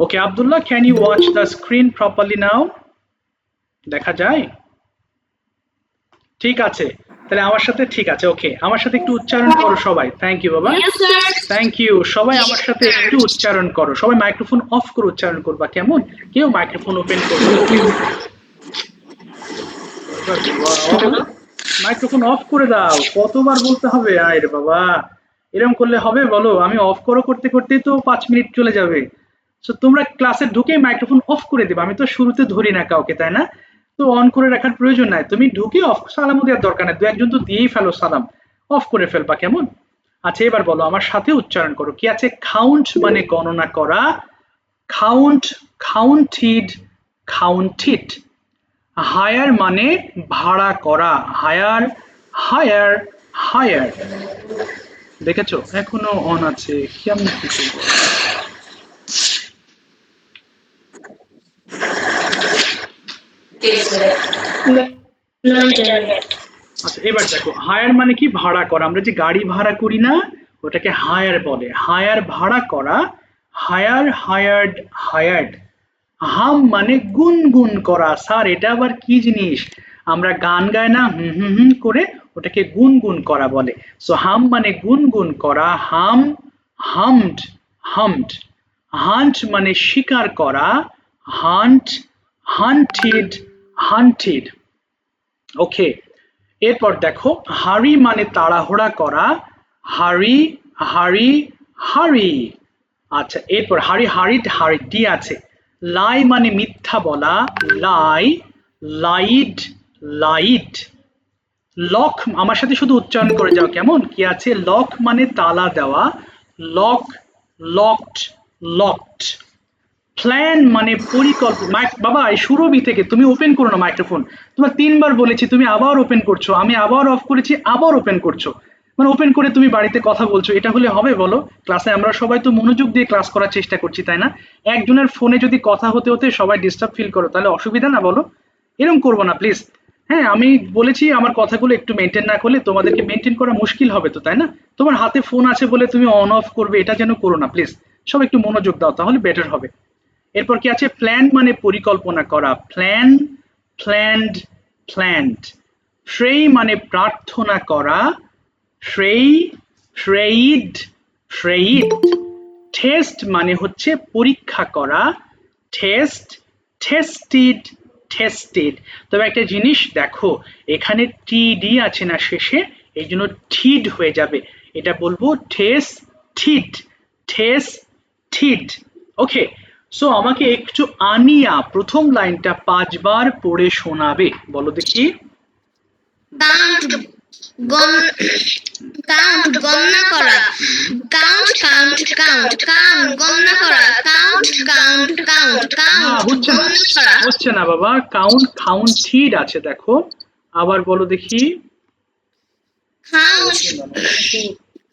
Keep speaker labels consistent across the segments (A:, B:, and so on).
A: Okay Abdullah, can you watch the screen properly now? দেখা যায়? ঠিক আছে, তাহলে আমার সাথে ঠিক আছে। ওকে, আমার সাথে একটু উচ্চারণ করো সবাই। থ্যাংক ইউ বাবা, থ্যাংক ইউ। সবাই আমার সাথে একটু উচ্চারণ করো। সবাই মাইক্রোফোন অফ করে উচ্চারণ করবা, কেমন? কেউ মাইক্রোফোন ওপেন করবে না প্লিজ। মাইক্রোফোন অফ করে দাও। কতবার বলতে হবে? আরে বাবা, এরকম করলে হবে বলো? আমি অফ করো করতে করতেই তো 5 মিনিট চলে যাবে। তো তোমরা ক্লাসে ঢুকে মাইক্রোফোন অফ করে দেবে। আমি তো শুরুতে ধরি না কাউকে, তাই না? তো অন করে রাখার প্রয়োজন নাই। তুমি ঢুকে অফ, সালাম দেওয়ার দরকার নেই। দু একজন তো দিয়েই ফেলো সালাম, অফ করে ফেলবা, কেমন? আচ্ছা এবার বলো আমার সাথে উচ্চারণ করো। কি আছে? কাউন্ট মানে গণনা করা। Count, counted, counted. হায়ার মানে ভাড়া করা। Hire, hire, hire. দেখেছো এখনো অন আছে, কেমন কিছু। আচ্ছা এবার দেখো, হায়ার মানে কি? ভাড়া করা। আমরা যে গাড়ি ভাড়া করি না, ওটাকে হায়ার বলে। হায়ার ভাড়া করা। Hire, hired, hired. হাম মানে গুনগুন করা। স্যার এটা আবার কি জিনিস? আমরা গান গাই না হুম হুম হুম করে, ওটাকে গুনগুন করা বলে। সো হাম মানে গুনগুন করা। হাম, হামড, হামড। হান্ট মানে শিকার করা। Hunt, hunted, hunted. ওকে, এরপর দেখো, হারি মানে তাড়াহুড়া করা। হারি, হারি, হারি। আচ্ছা এরপর হারি, হারিড, হারিডি আছে। লাই মানে মিথ্যা বলা। লাই, লাইড, লাইড। লক, আমার সাথে শুধু উচ্চারণ করে যাও, কেমন? কি আছে? লক মানে তালা দেওয়া। Lock, locked, locked. প্ল্যান মানে পরিকল্পনা। বাবা এই সুরভি থেকে তুমি ওপেন করো না মাইক্রোফোন। তোমার 3বার বলেছি, তুমি আবার ওপেন করছো। আমি আবার অফ করেছি, আবার ওপেন করছো। মানে ওপেন করে তুমি বাড়িতে কথা বলছো, এটা হলে হবে বলো? ক্লাসে আমরা সবাই তো মনোযোগ দিয়ে ক্লাস করার চেষ্টা করছি, তাই না? একজনের ফোনে যদি কথা হতে হতে সবাই ডিস্টার্ব ফিল করো, তাহলে অসুবিধা না বলো? এরকম করবো না প্লিজ। হ্যাঁ আমি বলেছি আমার কথাগুলো একটু মেনটেন না করলে তোমাদেরকে মেনটেন করা মুশকিল হবে তো, তাই না? তোমার হাতে ফোন আছে বলে তুমি অন অফ করবে, এটা যেন করো না প্লিজ। সবাই একটু মনোযোগ দাও, তাহলে বেটার হবে। এরপর কি আছে? প্ল্যান মানে পরিকল্পনা করা। Plan, planned, planned. প্রে মানে প্রার্থনা করা। প্রেই, প্রেইড, প্রেইড। টেস্ট মানে হচ্ছে পরীক্ষা করা। Test, tested, tested. তবে একটা জিনিস দেখো, এখানে টিডি আছে না শেষে, এই জন্য ঠিড হয়ে যাবে। এটা বলবো ঠেস, ঠিড, ঠেস, ঠিড। ওকে, সো আমাকে একটু আনিয়া প্রথম লাইনটা 5বার পড়ে শোনাবে, বলো দেখি।
B: কাউন্ট, কাউন্ট গণনা করা। কাউন্ট, কাউন্ট, কাউন্ট, কাউন্ট গণনা করা। কাউন্ট, কাউন্ট, কাউন্ট, কাউন্ট গণনা করা।
A: হচ্ছে না বাবা, কাউন্ট, কাউন্টেড আছে দেখো। আবার বলো দেখি।
B: কাউন্ট,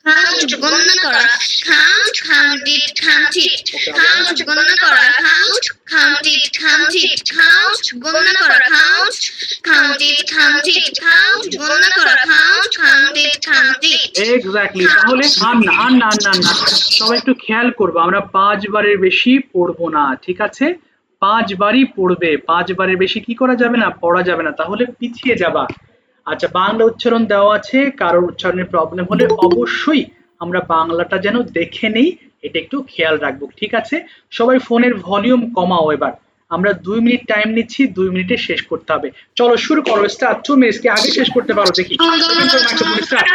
B: কাউন্ট গণনা করা। Count, counted, counted. কাউন্ট গণনা করা। Count, counted, counted. কাউন্ট গণনা করা। Count, counted, counted. কাউন্ট গণনা করা। Count, counted, counted.
A: এক্স্যাক্টলি। তাহলে আর না আর না আর না আর না, সবাই একটু খেয়াল করবো, আমরা 5বারের বেশি পড়বো না, ঠিক আছে? 5বারই পড়বে। 5বারের বেশি কি করা যাবে না? পড়া যাবে না, তাহলে পিছিয়ে যাবা। আচ্ছা বাংলা উচ্চারণ দেওয়া আছে, কারোর উচ্চারণের প্রবলেম হলে অবশ্যই আমরা বাংলাটা যেন দেখে নেই, এটা একটু খেয়াল রাখবো, ঠিক আছে? সবাই ফোনের ভলিউম কমাও এবার। আমরা 2 মিনিট টাইম নিচ্ছি, 2 মিনিটে শেষ করতে হবে। চলো শুরু করো, স্টার্ট। 2 মিনিট কে আগে শেষ করতে পারো দেখি। স্টার্ট।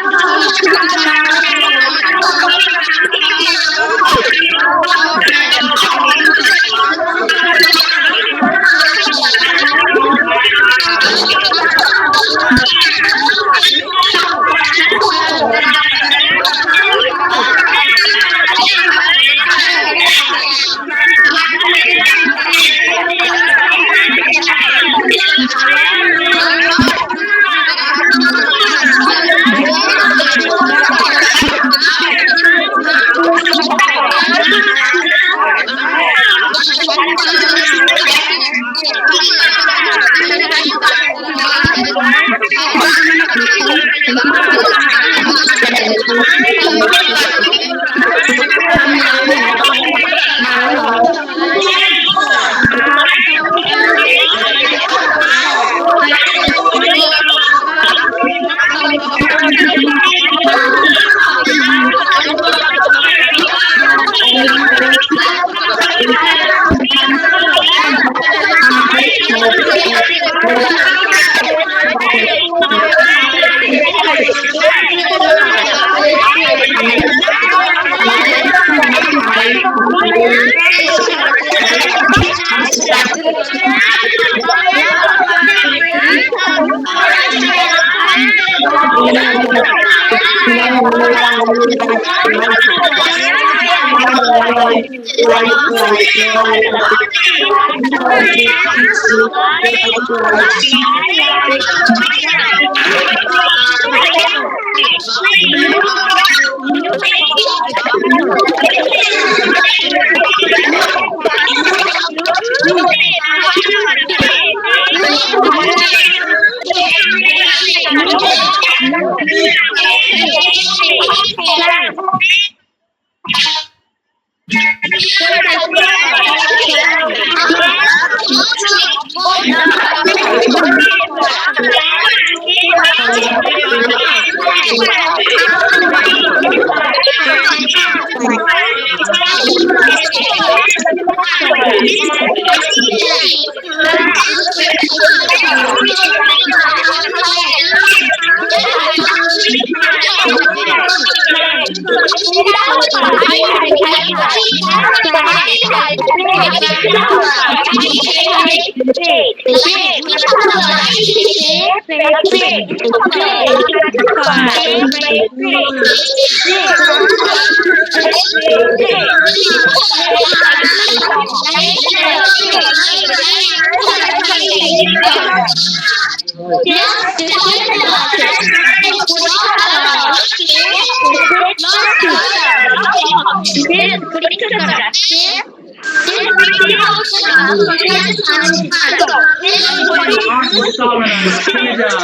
A: আর বলতে হবে না, চলে যাও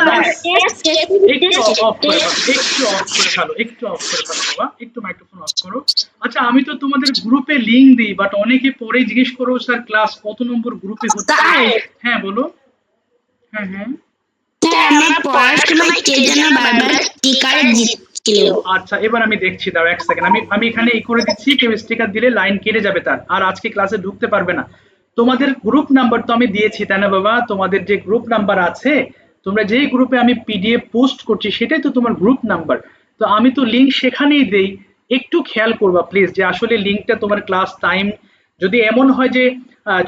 A: ব্যাস। একটু অফ করে ফেলো, একটু অফ করে ফেলো, একটু অফ করে ফেলো বাবা, একটু মাইক্রোফোন অফ করো। আচ্ছা আমি তো তোমাদের গ্রুপে লিংক দিই, বাট অনেকে পরে জিজ্ঞেস করো স্যার ক্লাস কত নম্বর গ্রুপে হচ্ছে। হ্যাঁ বলো। হ্যাঁ হ্যাঁ
B: আমার পড়ার সময় কে যেন বারবার স্টিকারে দিচ্ছিল।
A: আচ্ছা এবার আমি দেখছি, দাও এক সেকেন্ড, আমি এখানে এই করে দিচ্ছি, কেউ স্টিকার দিলে লাইন কেটে যাবে তার, আর আজকে ক্লাসে ঢুকতে পারবে না। তোমাদের গ্রুপ নাম্বার তো আমি দিয়েছি তাই না বাবা, তোমাদের যে গ্রুপ নাম্বার আছে, তোমরা যেই গ্রুপে আমি পিডিএফ পোস্ট করছি সেটাই তো তোমার গ্রুপ নাম্বার। তো আমি তো লিংক সেখানেই দেই, একটু খেয়াল করবা প্লিজ যে আসলে লিংকটা তোমার ক্লাস টাইম, যদি এমন হয় যে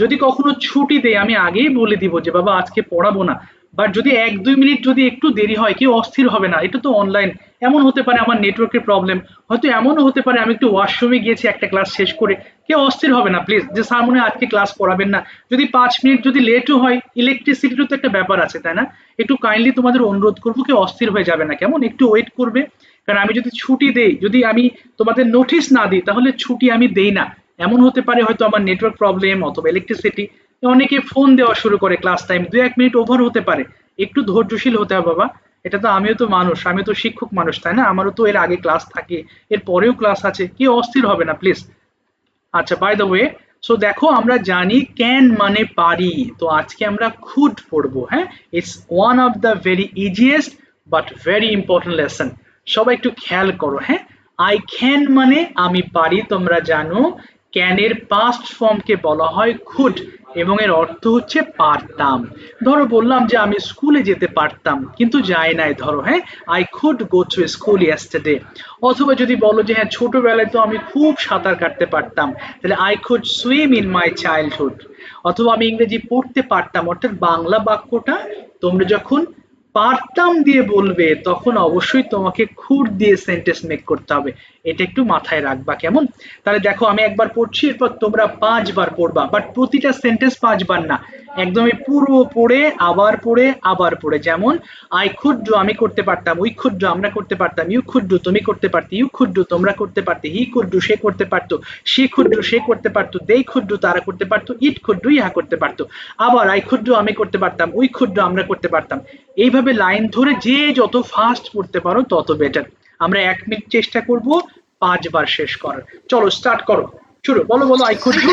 A: যদি কখনো ছুটি দেয় আমি আগেই বলে দিব যে বাবা আজকে পড়াবো না, বাট যদি 1-2 মিনিট যদি একটু দেরি হয় কেউ অস্থির হবে না, এটা তো অনলাইন, এমন হতে পারে আমার নেটওয়ার্কের প্রবলেম, হয়তো এমনও হতে পারে আমি একটু ওয়াশরুমে গিয়েছি একটা ক্লাস শেষ করে, কেউ অস্থির হবে না প্লিজ যে স্যার মনে হয় আজকে ক্লাস করাবেন না, যদি 5 মিনিট যদি লেটও হয়, ইলেকট্রিসিটিরও তো একটা ব্যাপার আছে তাই না, একটু কাইন্ডলি তোমাদের অনুরোধ করবো কেউ অস্থির হয়ে যাবে না কেমন, একটু ওয়েট করবে। কারণ আমি যদি ছুটি দেই, যদি আমি তোমাদের নোটিশ না দিই তাহলে ছুটি আমি দেই না, এমন হতে পারে হয়তো আমার নেটওয়ার্ক প্রবলেম অথবা ইলেকট্রিসিটি, অনেকে ফোন দেওয়া শুরু করে ক্লাস টাইম 2-1 মিনিট ওভার হতে পারে, একটু ধৈর্যশীল হতে হবে বাবা। এটা তো আমিও তো মানুষ, আমি তো শিক্ষক মানুষ তাই না, আমারও তো এর আগে ক্লাস থাকে, এর পরেও ক্লাস আছে, কেউ অস্থির হবে না প্লিজ। আচ্ছা বাই দ্য ওয়ে, সো দেখো আমরা জানি ক্যান মানে পারি, তো আজকে আমরা খুড পড়বো। হ্যাঁ, it's one of the very easiest but very important lesson. সবাই একটু খেয়াল করো। হ্যাঁ, আই ক্যান মানে আমি পারি, তোমরা জানো ক্যানের পাস্ট ফর্মকে বলা হয় খুড, এবং এর অর্থ হচ্ছে পারতাম। ধরো বললাম যে আমি স্কুলে যেতে পারতাম কিন্তু যাই নাই, ধরো হ্যাঁ, I could go to school yesterday. অথবা যদি বলো যে হ্যাঁ ছোটবেলায় তো আমি খুব সাঁতার কাটতে পারতাম, তাহলে I could swim in my childhood. অথবা আমি ইংরেজি পড়তে পারতাম, অর্থাৎ বাংলা বাক্যটা তোমরা যখন পারতাম দিয়ে বলবে তখন অবশ্যই তোমাকে খুড দিয়ে সেন্টেন্স মেক করতে হবে, এটা একটু মাথায় রাখবা কেমন। তাহলে দেখো আমি একবার পড়ছি, এরপর তোমরা 5 বার পড়বা, বাট প্রতিটা সেন্টেন্স 5 বার না, একদমই পুরো পড়ে আবার পড়ে আবার পড়ে। যেমন আই কুড ডু আমি করতে পারতাম, উই কুড ডু আমরা করতে পারতাম, ইউ কুড ডু তুমি করতে পারতে, ইউ কুড ডু তোমরা করতে পারতে, হি কুড ডু সে করতে পারতো, শি কুড ডু সে করতে পারতো, দে কুড ডু তারা করতে পারতো, ইট কুড ডু ইহা করতে পারতো। আবার আই কুড ডু আমি করতে পারতাম, উই কুড ডু আমরা করতে পারতাম। এইভাবে লাইন ধরে যে যত ফাস্ট পড়তে পারো তত বেটার। আমরা 1 মিনিট চেষ্টা করব 5 বার শেষ করার। চলো স্টার্ট করো, শুরু, বলো বলো আই কুড ডু।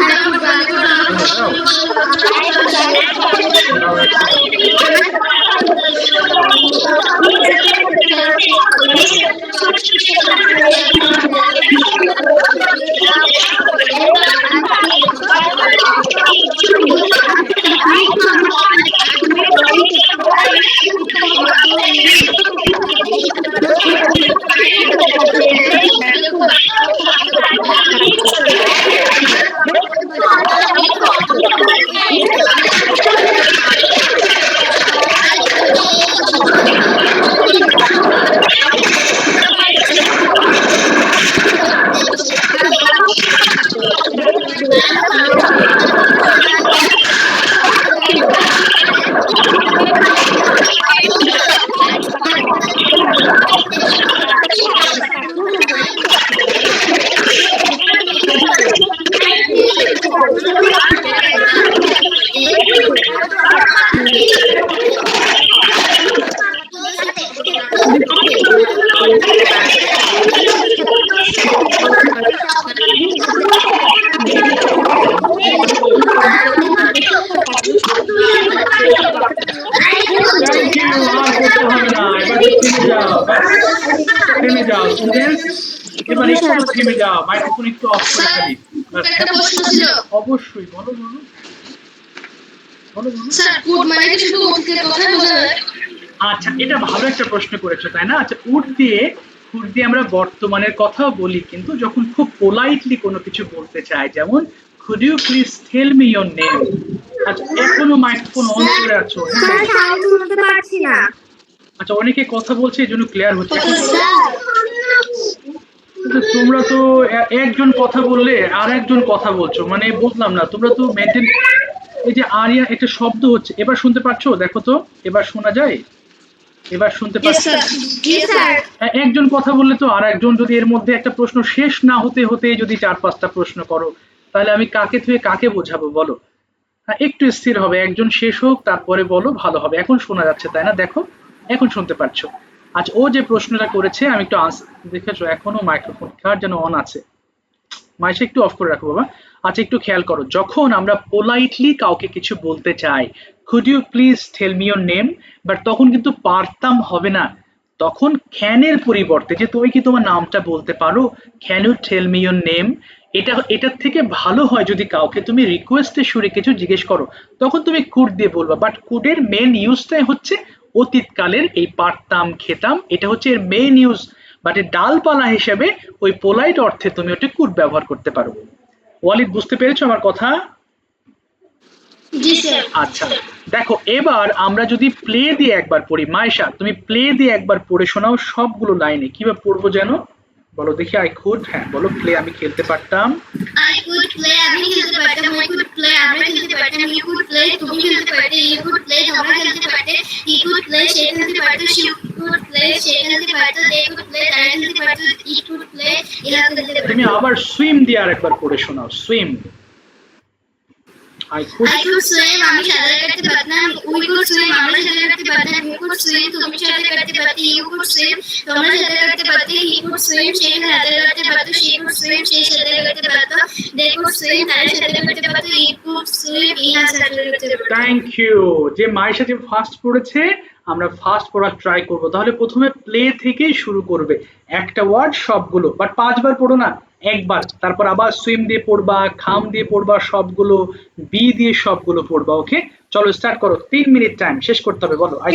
A: থেমে যাও, মাইক্রোফোন একটু অফ করে
B: স্যার,
A: ফেলি।
B: একটা প্রশ্ন ছিল।
A: অবশ্যই বলো বলো বলো বলো।
B: স্যার, কুড মানে কি শুধু অতীতের কথাই বোঝায়?
A: আচ্ছা, এটা ভালো একটা প্রশ্ন করেছো, তাই না? আচ্ছা, কুড দিয়ে আমরা বর্তমানের কথাও বলি, কিন্তু যখন খুব পোলাইটলি কোনো কিছু বলতে চাই, যেমন could you please tell me your name? আচ্ছা, এখনো মাইক্রোফোন অন করে আছো? হ্যাঁ।
B: সাউন্ড শুনতে পাচ্ছি না।
A: আচ্ছা, অনেকে কথা বলছে, এই জন্য ক্লিয়ার হচ্ছে। এখন
B: স্যার,
A: কিন্তু তোমরা তো একজন কথা বললে আর একজন কথা বলছো, মানে বুঝলাম না, তোমরা তো মেনটেন। এই যে আরিয়া একটা শব্দ হচ্ছে, এবার শুনতে পাচ্ছো? দেখো তো, এবার শোনা যায়? এবার শুনতে পাচ্ছ?
B: জি স্যার।
A: একজন কথা বললে তো আর একজন, যদি এর মধ্যে একটা প্রশ্ন শেষ না হতে হতে যদি 4-5টা প্রশ্ন করো, তাহলে আমি কাকে থুয়ে কাকে বোঝাবো বলো? হ্যাঁ, একটু স্থির হবে, একজন শেষ হোক তারপরে বলো, ভালো হবে। এখন শোনা যাচ্ছে, তাই না? দেখো, এখন শুনতে পাচ্ছো। আচ্ছা, ও যে প্রশ্নটা করেছে, আমি একটু দেখেছো এখনো মাইক্রোফোন কার যেন অন আছে, মাইকটা একটু অফ করে রাখো বাবা। আচ্ছা, একটু খেয়াল করো, যখন আমরা পোলাইটলি কাউকে কিছু বলতে চাই, could you please tell me your name, but তখন কিন্তু পারতাম হবে না, তখন ক্যানের পরিবর্তে, যে তুমি কি তোমার নামটা বলতে পারো, can you tell me your name, এটার থেকে ভালো হয় যদি কাউকে তুমি রিকোয়েস্টের সুরে কিছু জিজ্ঞেস করো, তখন তুমি কুড দিয়ে বলবা। বাট কুডের মেন ইউজটাই হচ্ছে অতীতকালের, এই পারতাম খেতাম, এটা হচ্ছে এর মেন ইউজ। বাট এর ডালপালা হিসেবে ওই পোলাইট অর্থে তুমি ওটা কুড ব্যবহার করতে পারো। ওয়ালিদ, বুঝতে পেরেছো আমার কথা?
B: জি স্যার।
A: আচ্ছা, দেখো, এবার আমরা যদি প্লে দিয়ে একবার পড়ি, মাইশা তুমি প্লে দিয়ে একবার পড়ে শোনাও সবগুলো লাইনে, কিভাবে পড়বো যেন বলো দেখি। আই কুড, হ্যাঁ বলো, প্লে আমি খেলতে পারতাম।
B: I could play, আমি খেলতে পারতাম। I could play, আমরা খেলতে পারতাম। You could play, তুমি খেলতে পারতে। You could play, তোমরা খেলতে পারতে। He could play, সে খেলতে পারতো। She could play, সে খেলতে পারতো। They could play, তারা খেলতে পারতো। It could play, এরা খেলতে
A: তুমি
B: পারতো।
A: আবার সুইম দিয়ে আরেকবার পড়ে শোনাও, swim. I could,
B: I could swim, আমি সাঁতার কাটতে পারতাম। We could swim, আমরা সাঁতার কাটতে পারতাম। You could swim, তুমি সাঁতার কাটতে পারতে। You could swim, তোমরা সাঁতার কাটতে পারতে। He could swim, সে সাঁতার কাটতে পারতো। She could swim, সে সাঁতার কাটতে পারতো। They could swim, তারা সাঁতার কাটতে পারতো। It could swim, ইহা সাঁতার কাটতে পারতো।
A: Thank you. যে মাইশা যে ফার্স্ট পড়েছে, আমরা ফার্স্ট পড়ার ট্রাই করব। তাহলে প্রথমে প্লে থেকেই শুরু করবে, একটা ওয়ার্ড সবগুলো, বাট 5বার পড়ো না, একবার, তারপর আবার সুইম দিয়ে পড়বা, খাম দিয়ে পড়বা সবগুলো, বি দিয়ে সবগুলো পড়বা। ওকে, চলো স্টার্ট করো, 3 মিনিট টাইম, শেষ করতে হবে। বলো, আই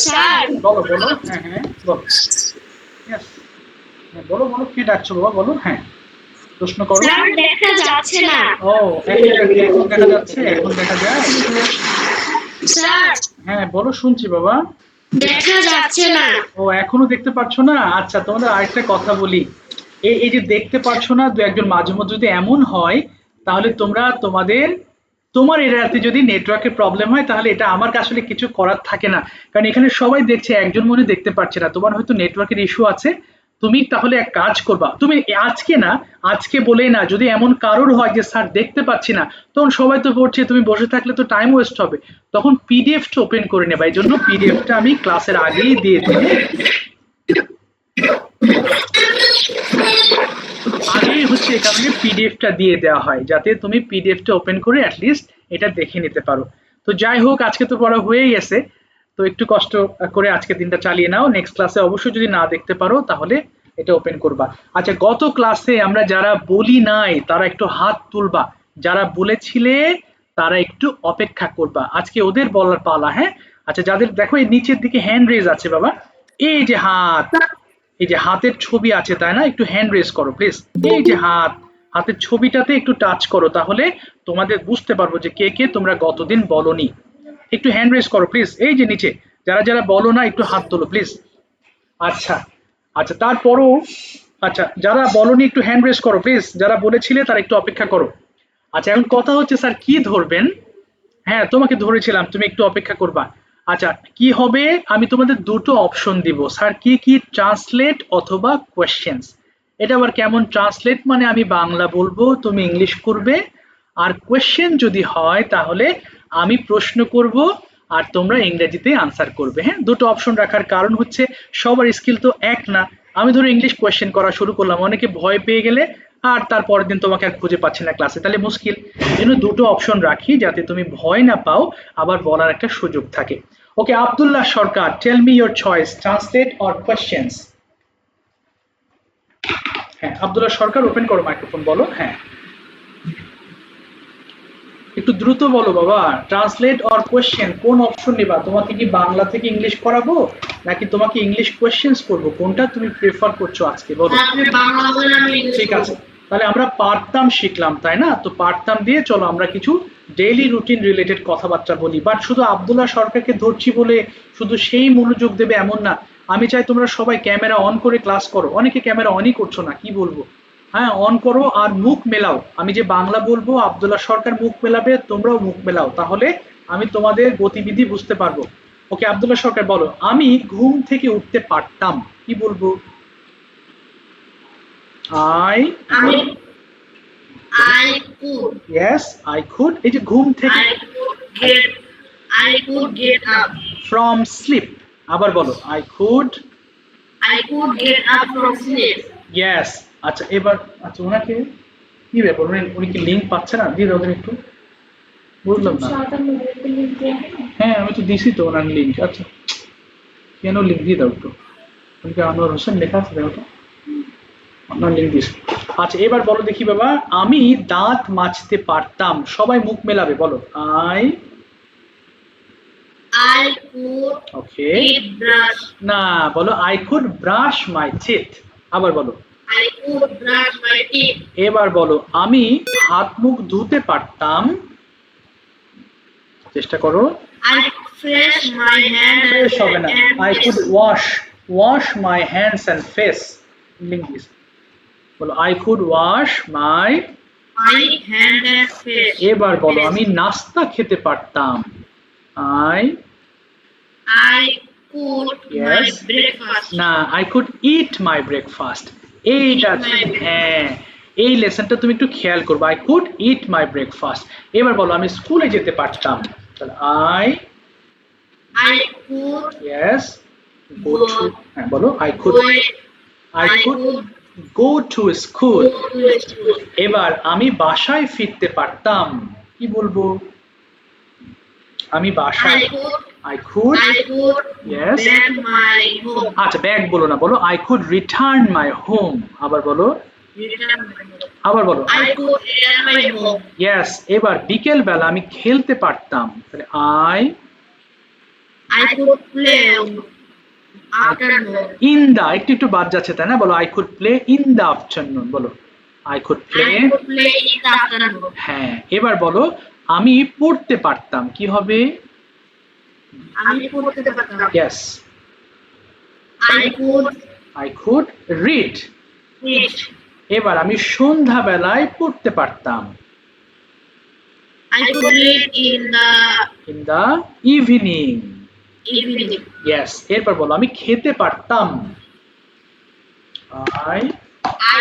B: স্যার,
A: বলো বলো, হ্যাঁ হ্যাঁ বলো। Yes, হ্যাঁ বলো বলো, কি ডাকছো বাবা, বলো। হ্যাঁ, প্রশ্ন করো।
B: স্যার দেখা যাচ্ছে না।
A: ও, এখন দেখা যাচ্ছে, এখন দেখা যায়।
B: স্যার,
A: হ্যাঁ বলো, শুনছি বাবা।
B: দেখা যাচ্ছে না।
A: ও, এখনো দেখতে পাচ্ছ না? আচ্ছা, তোমাদের আরেকটা কথা বলি, এই যে দেখতে পাচ্ছ না, দু একজন মাঝে মধ্যে যদি এমন হয়, তাহলে তোমরা তোমার এরিয়াতে যদি নেটওয়ার্কের প্রবলেম হয়, তাহলে এটা আমার আসলে কিছু করার থাকে না, কারণ এখানে সবাই দেখছে, একজন মনে দেখতে পাচ্ছে না, তোমার হয়তো নেটওয়ার্কের ইস্যু আছে। তুমি তাহলে এক কাজ করবা, তুমি আজকে না, আজকে বলেই না, যদি এমন কারোর হয় যে স্যার দেখতে পাচ্ছি না, তখন সবাই তো পড়ছে, তুমি বসে থাকলে তো টাইম ওয়েস্ট হবে, তখন পিডিএফটা ওপেন করে নেবা। এই জন্য পিডিএফটা আমি ক্লাসের আগেই দিয়ে দিই, আগেই হচ্ছে এই কারণে পিডিএফটা দিয়ে দেওয়া হয়, যাতে তুমি পিডিএফটা ওপেন করে অ্যাটলিস্ট এটা দেখে নিতে পারো। তো যাই হোক, আজকে তো পড়া হয়েই গেছে, তো একটু কষ্ট করে আজকে দিনটা চালিয়ে নাও। নেক্সট ক্লাসে অবশ্যই যদি না দেখতে পারো তাহলে এটা ওপেন করবা। আচ্ছা, গত ক্লাসে আমরা যারা বলি নাই তারা একটু হাত তুলবা, যারা বলেছিলে তারা একটু অপেক্ষা করবা, আজকে ওদের বলার পালা। হ্যাঁ, আচ্ছা, যাদের দেখো এই নিচের দিকে হ্যান্ড রেজ আছে বাবা, এই যে হাত, এই যে হাতের ছবি আছে তাই না, একটু হ্যান্ড রেজ করো প্লিজ। এই যে হাত, হাতের ছবিটাতে একটু টাচ করো, তাহলে তোমাদের বুঝতে পারবো যে কে কে তোমরা গতদিন বলনি। একটু হ্যান্ড রেজ করো প্লিজ, এই যে নিচে যারা যারা বলো না একটু হাত তোলো প্লিজ। আচ্ছা, আচ্ছা, তারপরও আচ্ছা, যারা বলনি একটু হ্যান্ড রেজ করো প্লিজ, যারা বলেছিলে তারা একটু অপেক্ষা করো। আচ্ছা, এখন কথা হচ্ছে স্যার কি ধরবেন? হ্যাঁ, তোমাকে ধরেছিলাম, তুমি একটু অপেক্ষা করবা। আচ্ছা, কি হবে, আমি তোমাদের দুটো অপশন দিব, স্যার কি কি, ট্রান্সলেট অথবা কোয়েশ্চেন্স। এটা আবার কেমন? ট্রান্সলেট মানে আমি বাংলা বলবো, তুমি ইংলিশ করবে, আর কোয়েশ্চেন যদি হয় তাহলে আমি প্রশ্ন করব আর তোমরা ইংরেজিতে আনসার করবে। হ্যাঁ, দুটো অপশন রাখার কারণ হচ্ছে সবার স্কিল তো এক না। আমি ধরো ইংলিশ কোয়েশ্চেন করা শুরু করলাম, অনেকে ভয় পেয়ে গেলে আর তার পরের দিন তোমাকে আর খুঁজে পাচ্ছি না ক্লাসে, তাহলে মুশকিল। এই জন্য দুটো অপশন রাখি যাতে তুমি ভয় না পাও, আবার বলার একটা সুযোগ থাকে। Okay, Abdullah Sarkar, tell me your choice, translate or questions. হ্যাঁ, আব্দুল্লাহ সরকার, ওপেন করো মাইক্রোফোন, বলো। হ্যাঁ, একটু দ্রুত বলো বাবা, ট্রান্সলেট অর কোয়েশ্চেন, কোন অপশন নিবা? তোমাকে কি বাংলা থেকে ইংলিশ করাবো, নাকি তোমাকে ইংলিশ কোয়েশ্চেন্স করবো, কোনটা তুমি প্রেফার করছো আজকে, বলো।
B: আপনি বাংলা বলেন, আমি ইংলিশ
A: ঠিক আছে, তাহলে আমরা পারতাম শিখলাম তাই না, তো পারতাম দিয়ে চলো আমরা কিছু ডেইলি রুটিন রিলেটেড কথাবার্তা বলি। বাট শুধু আব্দুল্লাহ সরকারকে ধরছি বলে শুধু সেই মনোযোগ দেবে এমন না, আমি চাই তোমরা সবাই ক্যামেরা অন করে ক্লাস করো। অনেকে ক্যামেরা অনই করছো না, কি বলবো। হ্যাঁ, অন করো আর মুখ মেলাও, আমি যে বাংলা বলবো আব্দুল্লাহ সরকার মুখ মেলাবে, তোমরাও মুখ মেলাও, তাহলে আমি তোমাদের গতিবিধি বুঝতে পারবো। ওকে, আব্দুল্লাহ সরকার বলো, আমি ঘুম থেকে উঠতে পারতাম, কি বলবো? আই
B: আমি I could
A: Yes, I could, এই যে ঘুম থেকে,
B: I could get up
A: from sleep, আবার বলো, I could,
B: get up from sleep.
A: yes। আচ্ছা, এবার আচ্ছা, ওনাকে কি ব্যাপার, উনি কি লিঙ্ক পাচ্ছে না? দিয়ে দাও ওদের একটু, বুঝলাম না। হ্যাঁ, আমি তো দিছি তো ওনার লিঙ্ক। আচ্ছা, কেন লিঙ্ক দিয়ে দাও একটু, উনি আনোয়ার হোসেন লেখা আছে, দেখো তো, আপনার লিঙ্ক দিস। আচ্ছা, এবার বলো দেখি বাবা, আমি দাঁত মাজতে পারতাম, সবাই মুখ মেলাবে, বলো I.
B: I could
A: okay,
B: eat brush.
A: না, বলো I could brush my teeth, আবার বলো।
B: I could brush my teeth.
A: এবার বলো, আমি হাত মুখ ধুতে পারতাম, চেষ্টা করো।
B: I could fresh my hands
A: fresh হবে না, I could wash my hands and face, link this, বলো I could wash my.
B: my hand and face.
A: এবার বলো, আমি নাস্তা খেতে পারতাম, I.
B: I could my
A: Yes.
B: breakfast.
A: না, I could it my breakfast, এইটা।
B: Eat my
A: হ্যাঁ, এই লেসনটা তুমি একটু খেয়াল করবে, I could it my breakfast. এবার বলো, আমি স্কুলে যেতে পারতাম, তাহলে I.
B: I could
A: yes, go to, হ্যাঁ বলো, I could,
B: go.
A: I could go to school.
B: go to school.
A: এবার আমি বাসায় ফিরতে পারতাম, কি বলবো? আমি বাসায়, I could,
B: I could
A: Yes.
B: back my home.
A: আচ্ছা, ব্যাগ বলো না, বলো I could return my home, আবার বলো,
B: Return my home.
A: আবার বলো।
B: I could return my home.
A: Yes, এবার বিকেল বেলা আমি খেলতে পারতাম, তাহলে I.
B: I could play afternoon.
A: In the, একটু একটু বাদ যাচ্ছে তাই না, বলো I could play in the afternoon, বলো I could play.
B: I could play in the afternoon.
A: হ্যাঁ, এবার বলো, আমি পড়তে পারতাম, কি হবে?
B: আমি পড়তে পারতাম।
A: Yes,
B: I could
A: I could read.
B: read.
A: এবার আমি সন্ধ্যাবেলায় পড়তে পারতাম,
B: I could read in the
A: in the evening.
B: evening.
A: Yes, এরপর বলো, আমি খেতে পারতাম, I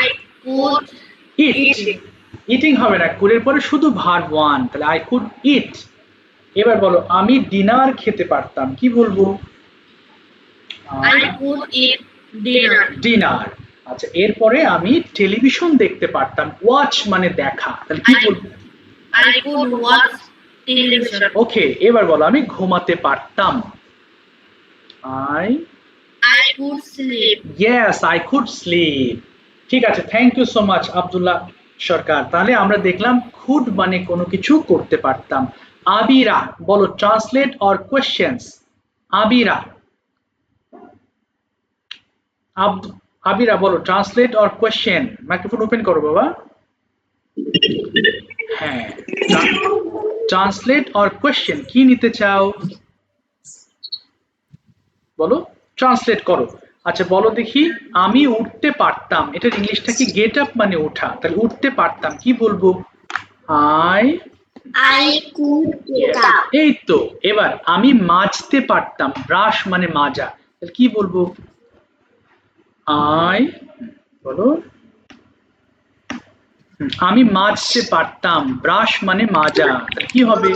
B: I could
A: eat, eating হবে না, কুডের পরে শুধু ভার্ব ওয়ান, তাহলে আই কুড ইট। এবার বলো আমি ডিনার খেতে পারতাম, কি বলবো?
B: I could eat dinner.
A: Dinner. আচ্ছা এরপরে আমি টেলিভিশন দেখতে পারতাম, ওয়াচ মানে দেখা, তাহলে কি বলবো?
B: I could watch television.
A: ওকে, এবার বলো আমি ঘুমাতে পারতাম, I
B: I could sleep.
A: Yes I could sleep. ঠিক আছে, thank you so much Abdullah Sarkar. তাহলে আমরা দেখলাম খুড মানে কোনো কিছু করতে পারতাম। আবিরা বলো ট্রান্সলেট অর কোয়েশ্চেন্স। আবিরা, আবিরা বলো translate or question. Microphone open করো বাবা। হ্যাঁ, ট্রান্সলেট অর কোয়েশ্চেন, কি নিতে চাও বলো, ট্রান্সলেট করো। আচ্ছা বলো দেখি, আমি উঠতে পারতাম, এটার ইংলিশটা কি? গেট আপ মানে ওঠা, তাহলে উঠতে পারতাম কি বলবো? I
B: I could get up.
A: এই তো। এবার আমি মাজতে পারতাম, ব্রাশ মানে মাজা, তাহলে কি বলবো? আই বলো, আমি মাজতে পারতাম, ব্রাশ মানে মাজা, তাহলে কি হবে?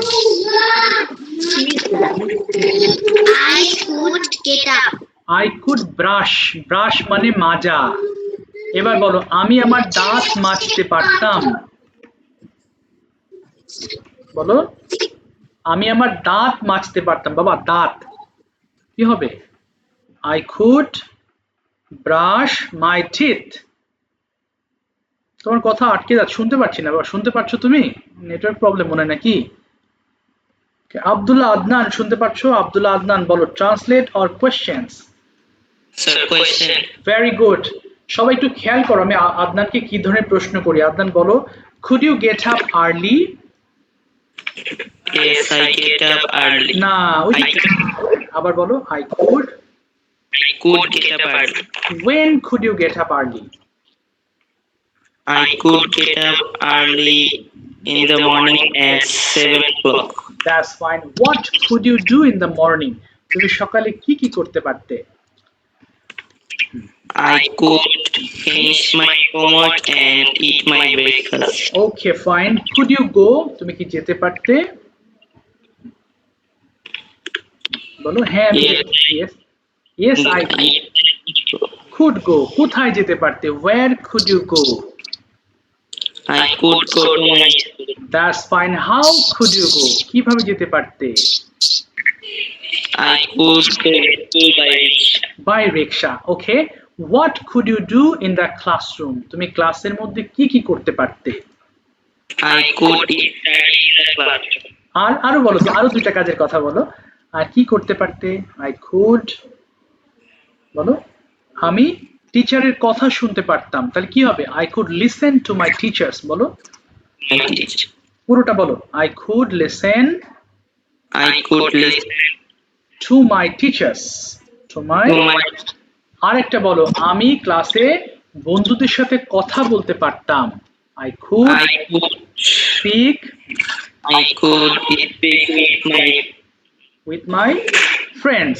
B: I could get up.
A: I could brush, brush মানে মাজা। এবার বলো আমি আমার দাঁত মাজতে পারতাম, বলো আমি আমার দাঁত মাজতে পারতাম, বাবা দাঁত কি হবে? I could brush my teeth. তোমার কথা আটকে যাচ্ছে, শুনতে পাচ্ছি না বাবা, শুনতে পাচ্ছ তুমি? নেটওয়ার্ক প্রবলেম মনে হয় নাকি? আব্দুল্লাহ আদনান শুনতে পাচ্ছ? আব্দুল্লাহ আদনান বলো translate or questions.
C: Sir, question.
A: Very good. সবাই একটু খেয়াল করো আমি আদনানকে কি ধরনের প্রশ্ন করি। আদনান বলো could you get up early.
C: Yes, I get up early.
A: না, ওই আবার বলো I could.
C: I could get up early.
A: When could you get up early?
C: I could get up early in the morning at 7 o'clock.
A: That's fine. What could you do in the morning? তুমি সকালে কি কি করতে পারতে?
C: I could finish my homework and eat my breakfast.
A: Okay, fine. Could you go? তুমি কি যেতে পারতে? বলো হ্যাঁ আমি
C: Yes.
A: yes. Yes, I could go. কোথায় যেতে পারতে? Where could you go?
C: I could go to my school.
A: That's fine. How could you go? কিভাবে যেতে পারতে?
C: I could go to by rickshaw.
A: By rickshaw. Okay. What could you do in the classroom? তুমি ক্লাসের মধ্যে কি কি করতে পারতে?
C: I could study in the classroom.
A: আর আরো বলো তো, আরো দুইটা কাজের কথা বলো। আর কি করতে পারতে? I could বলো আমি টিচারের কথা শুনতে পারতাম, তাহলে কি হবে? I could listen to my teachers। বলো
C: My teacher.
A: পুরোটা বলো। I could listen
C: I could listen
A: to my teachers। To my
C: to my.
A: আরেকটা বলো আমি ক্লাসে বন্ধুদের সাথে কথা বলতে পারতাম। I could
C: I could.
A: speak
C: I could speak
A: with my friends।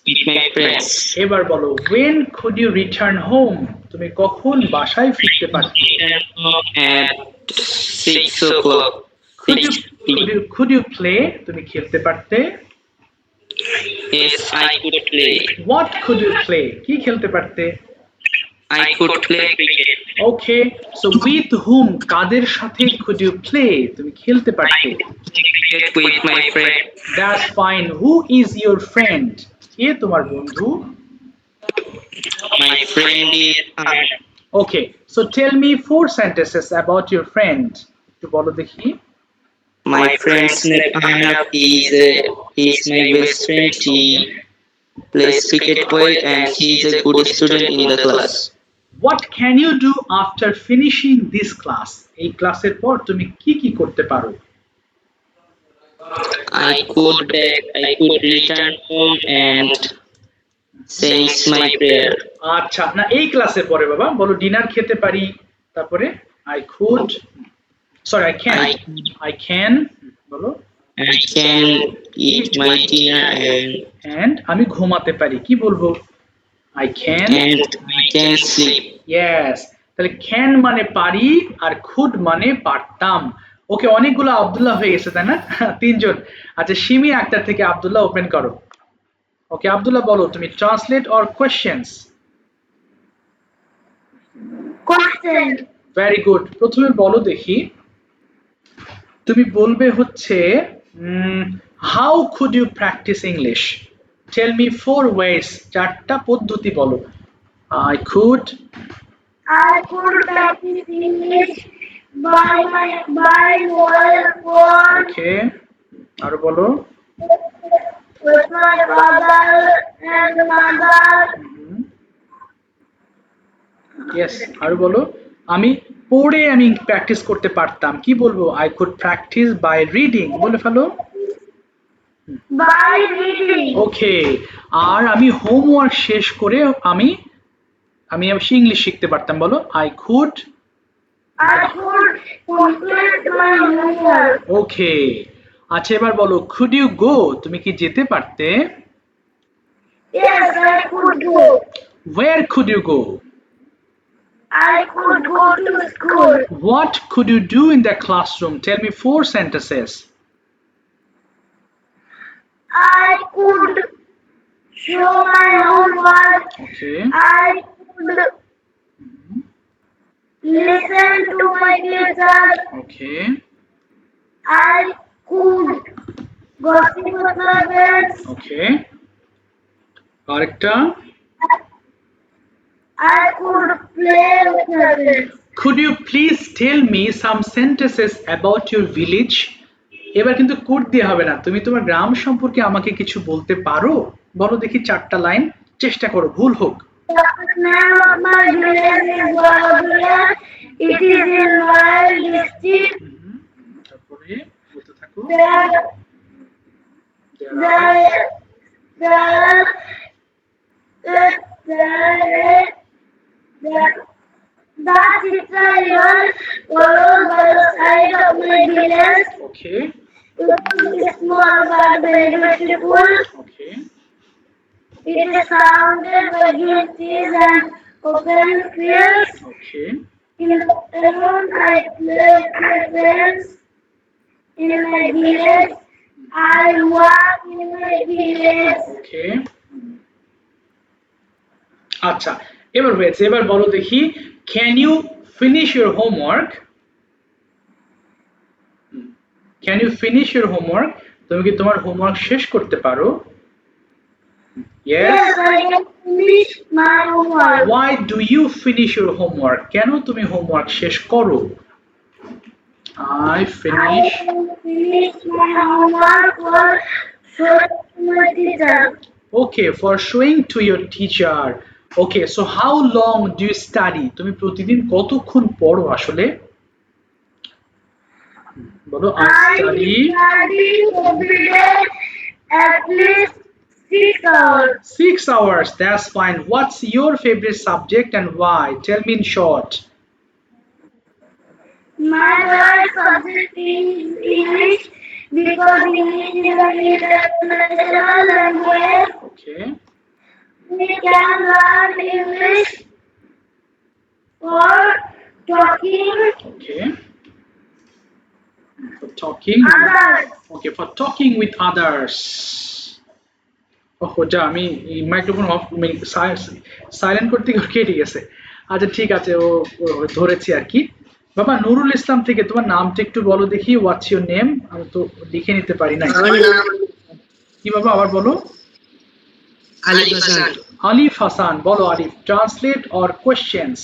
C: with my friends.
A: এবার বলো when could you return home? তুমি কখন বাসায় ফিরতে পারতে?
C: At 6 o'clock.
A: could you play? তুমি খেলতে পারতে?
C: Yes, I could play.
A: what could you play? কি খেলতে পারতে?
C: I could play cricket.
A: okay, so with whom কাদের সাথে could you play? তুমি খেলতে
C: I
A: পারতে?
C: could play cricket with my friend.
A: that's fine. who is your friend? কে তোমার বন্ধু?
C: My friend is Anna.
A: okay, so tell me 4 sentences about your friend. একটু বলো দেখি।
C: My friend's name Anna is my best friend. He plays cricket well and he is a good student in the class.
A: what can you do after finishing this class? এই ক্লাসের পর তুমি কি কি করতে পারো?
C: I could return home and say my prayer.
A: আচ্ছা না, এই ক্লাসের পরে বাবা বলো ডিনার খেতে পারি, তারপরে I could sorry I can বলো
C: I can eat my dinner and
A: and আমি ঘুমাতে পারি, কি বলবো? I can
C: and I can sleep.
A: yes তাহলে can মানে পারি আর could মানে পারতাম ওকে অনেকগুলো আব্দুল্লাহ হয়ে গেছে তাই না তিনজন আচ্ছা সিমি আক্তার থেকে আব্দুল্লাহ ওপেন করো ওকে আব্দুল্লাহ বলো তুমি translate or questions
B: Question.
A: Very good প্রথমে বলো দেখি তুমি বলবে হচ্ছে how could you practice English tell me four ways চারটা পদ্ধতি বলো I could
B: I could practice English by mobile phone
A: okay আর বলো
B: with my father and mother.
A: Yes আর বলো আমি পড়ে আমি প্র্যাকটিস করতে পারতাম কি বলবো I could practice by reading বলে ফেলো
B: By reading.
A: ওকে আর আমি হোমওয়ার্ক শেষ করে আমি আমি ইংলিশ শিখতে পারতাম বলো I could
B: I could complete my homework.
A: ওকে আচ্ছা এবার বলো কুড ইউ গো তুমি কি যেতে পারতে
B: Yes, I could go.
A: Where could you go
B: I could go to school.
A: What could you do in the classroom tell me four sentences
B: I could show my homework.
A: Okay
B: I could listen to my teacher.
A: Okay
B: I could gossip with my friends.
A: Okay আরেকটা
B: I could play with my friends.
A: could you please tell me some sentences about your village এবার কিন্তু could দিয়ে হবে না তুমি তোমার গ্রাম সম্পর্কে আমাকে কিছু বলতে পারো বলো দেখি চারটা লাইন চেষ্টা করো ভুল হোক
B: The name of my village is Baradula. It is in Royal district.
A: তারপরে বলতে থাকো
B: That is a river followed by the side of my village.
A: Okay
B: It is small but very beautiful.
A: Okay
B: It is surrounded by green trees and open fields.
A: Okay
B: In the afternoon, I play with my friends in my village. I walk in my village.
A: ওকে আচ্ছা এবার হয়েছে এবার বলো দেখি can you finish your homework can you finish your homework তুমি কি তোমার homework শেষ করতে পারো yes
B: Yes, I can finish my homework.
A: why do you finish your homework কেন তুমি হোমওয়ার্ক শেষ করো I
B: I
A: finish
B: can finish my homework for showing my teacher.
A: okay for showing to your teacher okay so how long do you study তুমি প্রতিদিন কতক্ষণ পড়ো আসলে বলো I
B: I
A: study
B: study every day at least 6 hours.
A: 6 hours that's fine what's your favorite subject and why tell me in short
B: My favorite subject is English because English is an international language.
A: okay
B: We can learn English for talking
A: okay for talking
B: others.
A: okay for talking with others ওহো যা আমি microphone of silent করতে গিয়ে কেটে গেছে আচ্ছা ঠিক আছে ও ধরেছি আর কি বাবা নুরুল ইসলাম থেকে তোমার নামটা একটু বলো দেখি হোয়াটস ইউর নেম আমি তো লিখে নিতে পারি না
C: আমার নাম
A: কি বাবা আবার বলো
C: আলিফ হাসান।
A: আলিফ হাসান বলো আলিফ ট্রান্সলেট অর কোয়েশ্চেনস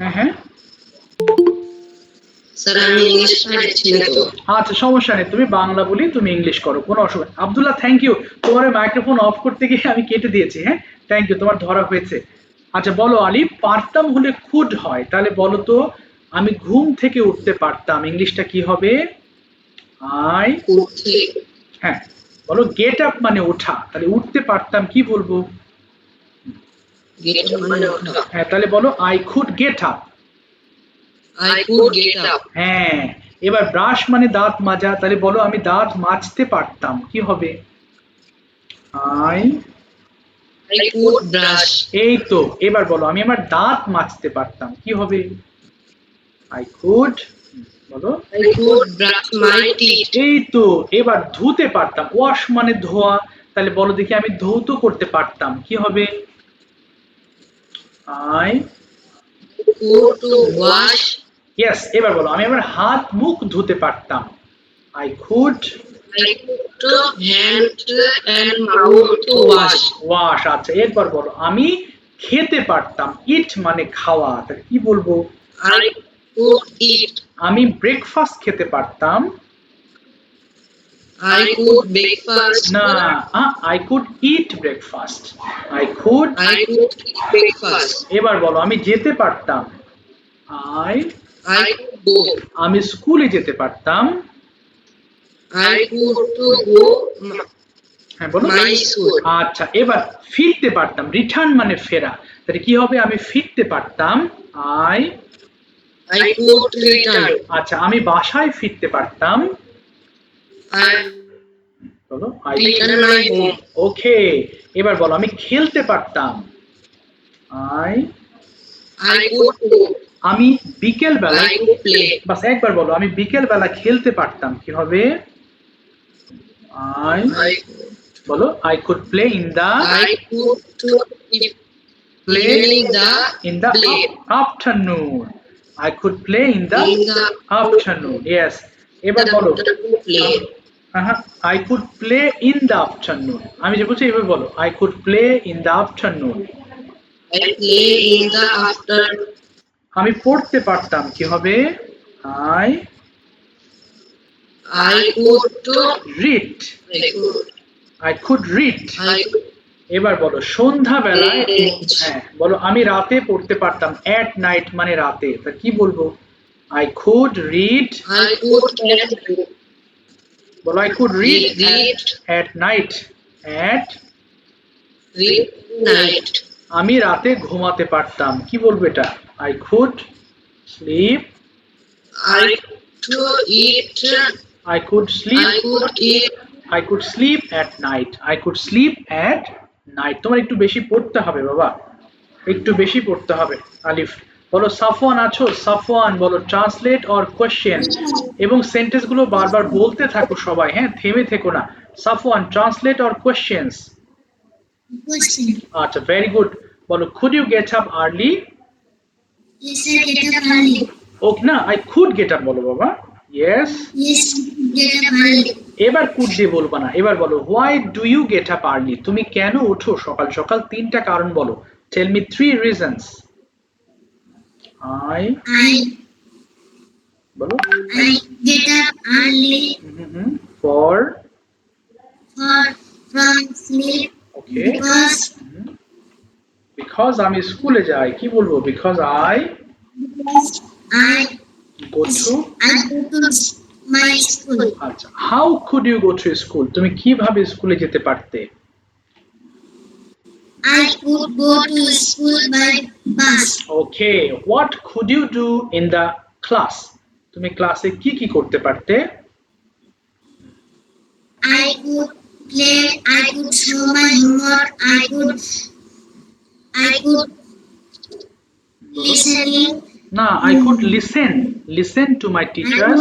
A: হ্যাঁ হ্যাঁ
C: স্যার আমি ইংলিশ পড়াই ছিল তো।
A: আচ্ছা সমস্যা নেই তুমি বাংলা বলি তুমি ইংলিশ করো কোনো অসুবিধা আব্দুল্লাহ থ্যাংক ইউ তোমার মাইক্রোফোন অফ করতে গিয়ে আমি কেটে দিয়েছি হ্যাঁ থ্যাংক ইউ তোমার ধরা হয়েছে আচ্ছা বলো আলিফ পারতাম হলে কুড হয় তাহলে বলো তো আমি ঘুম থেকে উঠতে পারতাম ইংলিশটা কি হবে আই
C: উঠে
A: হ্যাঁ বলো গেট আপ মানে ওঠা তাহলে উঠতে পারতাম কি বলবো
C: গেট মানে ওঠা।
A: হ্যাঁ তাহলে বলো I could get up
C: I could get up.
A: হ্যাঁ এবার ব্রাশ মানে দাঁত মাজা তাহলে বলো আমি দাঁত মাজতে পারতাম কি হবে আই
C: I could brush.
A: এই তো, এবার বলো আমি আমার দাঁত মাজতে পারতাম, কি হবে? আই কুড, বলো।
C: I could brush my teeth.
A: এই তো, এবার ধুতে পারতাম, ওয়াশ মানে ধোয়া, তাহলে বলো দেখি আমি ধৌত করতে পারতাম, কি হবে? I
C: Could to wash.
A: Yes, এবার বলো আমি আমার হাত মুখ ধুতে পারতাম, I could
C: I could to hand and mouth to wash.
A: Wash. আচ্ছা, এরপর বলো আমি খেতে পারতাম, ইট মানে খাওয়া, তাহলে কি বলবো?
C: I could eat.
A: আমি ব্রেকফাস্ট খেতে পারতাম,
C: I could breakfast.
A: না, I could eat breakfast, I could.
C: I could eat breakfast.
A: এবার বলো আমি যেতে পারতাম, আই
C: I could go.
A: আমি স্কুলে যেতে পারতাম,
C: I could to go
A: হ্যাঁ বলো।
C: my school.
A: আচ্ছা, এবার ফিরতে পারতাম, রিটার্ন মানে ফেরা, তাহলে কি হবে? আমি ফিরতে পারতাম, আই
C: I could return.
A: আচ্ছা, আমি বাসায় ফিরতে পারতাম,
C: I
A: বলো আই
C: return my home.
A: ওকে। এবার বলো আমি খেলতে পারতাম, আই
C: I could go.
A: আমি বিকেল বেলায়,
C: I could play.
A: বাস একবার বলো আমি বিকেল বেলা খেলতে পারতাম, কি হবে? আই
C: I
A: বলো I could play in the
C: could to play
A: in the
C: play.
A: afternoon, I could play in the
C: In the
A: afternoon, yes। এবার বলো
C: play.
A: I could play in the afternoon, আমি যে বলছি এভাবে বলো, I could play in the afternoon।
C: I play in the after.
A: আমি পড়তে পারতাম, কি হবে? I
C: I could to
A: read,
C: I could
A: I could read।
C: I could
A: এবার বলো সন্ধ্যা বেলায়,
C: read.
A: হ্যাঁ বলো আমি রাতে পড়তে পারতাম, at night মানে রাতে, তা কি বলবো? I could read,
C: I could read.
A: বলো I could read
C: Read.
A: at night, at
C: Read night.
A: আমি রাতে ঘুমাতে পারতাম, কি বলবো এটা? I could sleep,
C: I to eat.
A: I could sleep,
C: I could eat.
A: I could sleep at night, I could sleep at night। তোমার একটু বেশি পড়তে হবে বাবা, একটু বেশি পড়তে হবে। আলিফ, বলো সাফওয়ান আছো? সাফওয়ান বলো ট্রান্সলেট অর কোয়েশ্চেন, এবং সেন্টেন্স গুলো বারবার বলতে থাকো সবাই, হ্যাঁ থেমে থেকো না। Safwan translate or questions.
B: Question.
A: আচ্ছা, ভেরি গুড। বলো could you get up early?
B: Yes, I get up early.
A: Okay, না আই কুড গেট আপ বলো বাবা, yes.
B: Yes, get up early.
A: এবার কুড দিয়ে বলবা না, এবার বলো why do you get up early, তুমি কেন ওঠো সকাল সকাল? তিনটা কারণ বলো, tell me 3 reasons. I
B: I
A: বলো
B: get up early
A: for,
B: from sleep
A: okay,
B: because
A: because আমি স্কুলে যাই, কি বলবো? Because I
B: I
A: go to.
B: go to my school.
A: আচ্ছা, how could you go to school, তুমি কিভাবে স্কুলে যেতে পারতে?
B: I could go to school by bus.
A: Okay, what could you do in the class, তুমি ক্লাসে কি কি করতে পারতে?
B: I could play. I could show my homework. I could listening.
A: না, I could listen to my
B: I
A: teachers.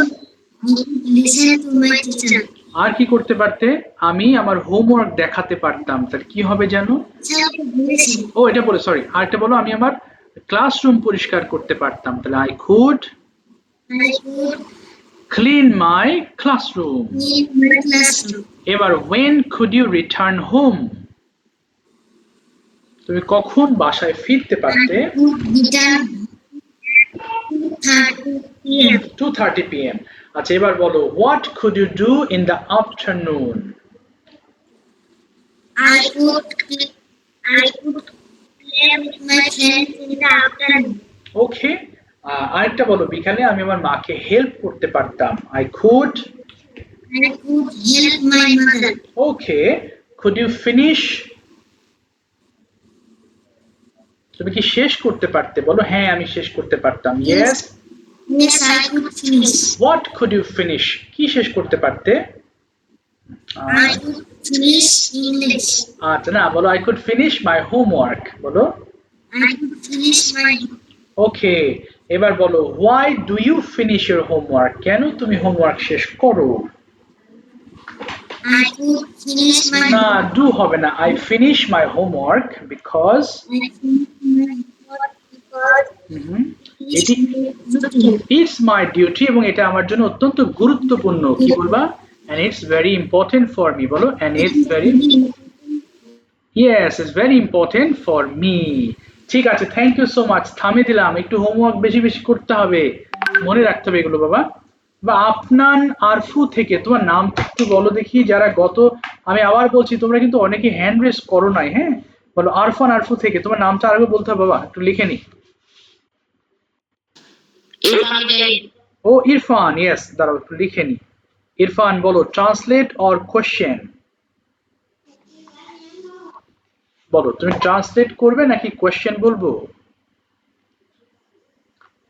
B: could listen to my teacher.
A: আর কি করতে পারতে? আমি আমার হোমওয়ার্ক দেখাতে পারতাম, তাহলে কি হবে জানো?
B: Listen.
A: ও এটা বলে, সরি আরেকটা বলো, আমি আমার ক্লাসরুম পরিষ্কার করতে পারতাম, তাহলে I could
B: I could
A: clean my classroom.
B: clean my classroom.
A: এবার when could you return home, তুমি কখন বাসায় ফিরতে পারতে?
B: I could return 2:30 p.m.
A: 2:30 p.m. আচ্ছা, এবার বলো what could you do in the afternoon?
B: I could play with my friends in the afternoon.
A: ওকে, আরেকটা বলো বিকালে আমি আমার মাকে হেল্প করতে পারতাম, I could.
B: I could help my mother.
A: Okay, could you finish, তুমি কি শেষ করতে পারতে? বলো হ্যাঁ আমি শেষ করতে পারতাম, yes.
B: Yes, I could finish.
A: What could you finish, কি শেষ করতে পারতে?
B: I could finish English.
A: আচ্ছা না, বলো I could finish my homework, বলো।
B: I could finish my.
A: ওকে, এবার বলো why do you finish your homework, কেন তুমি হোমওয়ার্ক শেষ করো?
B: I could finish my.
A: না, do হবে না, I finish my homework because
B: I finish my homework because
A: এটি it's my duty এবং এটা আমার জন্য অত্যন্ত গুরুত্বপূর্ণ, কি বলবা? and it's very important for me, বলো and it's very yes it's very important for me। ঠিক আছে, থ্যাংক ইউ সো মাচ, থামিয়ে দিলাম, একটু হোমওয়ার্ক বেশি বেশি করতে হবে, মনে রাখতে হবে এগুলো বাবা। বা আপনান আরফু থেকে তোমার নামটা একটু বলো দেখি, যারা গত, আমি আবার বলছি তোমরা কিন্তু অনেকে হ্যান্ড রেজ করো নাই, হ্যাঁ বলো আরফান আরফু থেকে, তোমার নামটা আরো বলতে হবে বাবা, একটু লিখে নি। ও ইরফান, ইয়েস, দাঁড়াও একটু লিখে নি। ইরফান বলো ট্রান্সলেট অর কোশ্চেন, বলো তুমি ট্রান্সলেট করবে নাকি কোশ্চেন বলবো?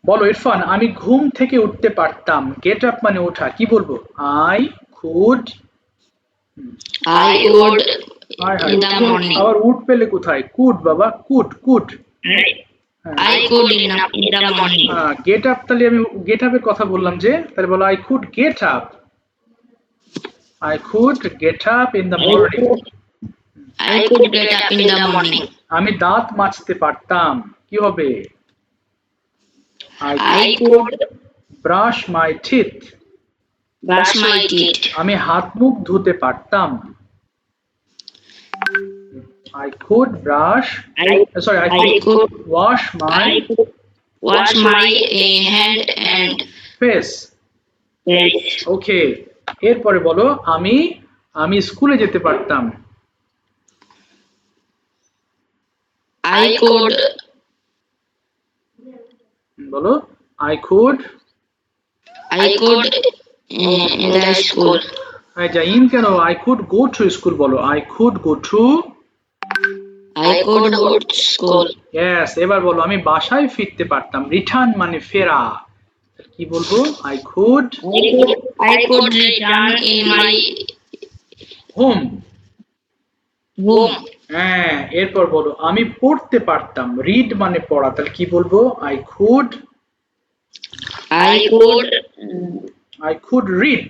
A: বলো ইরফান, আমি ঘুম থেকে উঠতে পারতাম, গেট আপ মানে ওঠা, কি বলবো? I could
C: in the morning.
A: আবার উঠ পেলে কোথায়? কুড বাবা, could could.
C: I could in the morning.
A: Get up, তাহলে আমি গেট আপের কথা বললাম যে, তাহলে বলো I could get up, I could get up in the morning।
C: I could get up in the morning.
A: আমি দাঁত মাজতে পারতাম, কি হবে?
C: I could
A: brush my teeth।
C: brush my teeth.
A: আমি হাত মুখ ধুতে পারতাম, I could brush I could wash my
C: hand and
A: face।
C: face.
A: ওকে, এরপরে বলো আমি স্কুলে যেতে পারতাম,
C: I could
A: বলো I could
C: in the school.
A: In কেন? I could go to school, বলো I could go to
C: school.
A: yes। এবার বলো আমি বাসায় ফিরতে পারতাম, রিটার্ন মানে ফেরা, কি বলবো? I could
C: return in my
A: home।
C: home.
A: হ্যাঁ, এরপর বলো আমি পড়তে পারতাম, রিড মানে পড়া, তাহলে কি বলবো? I could read।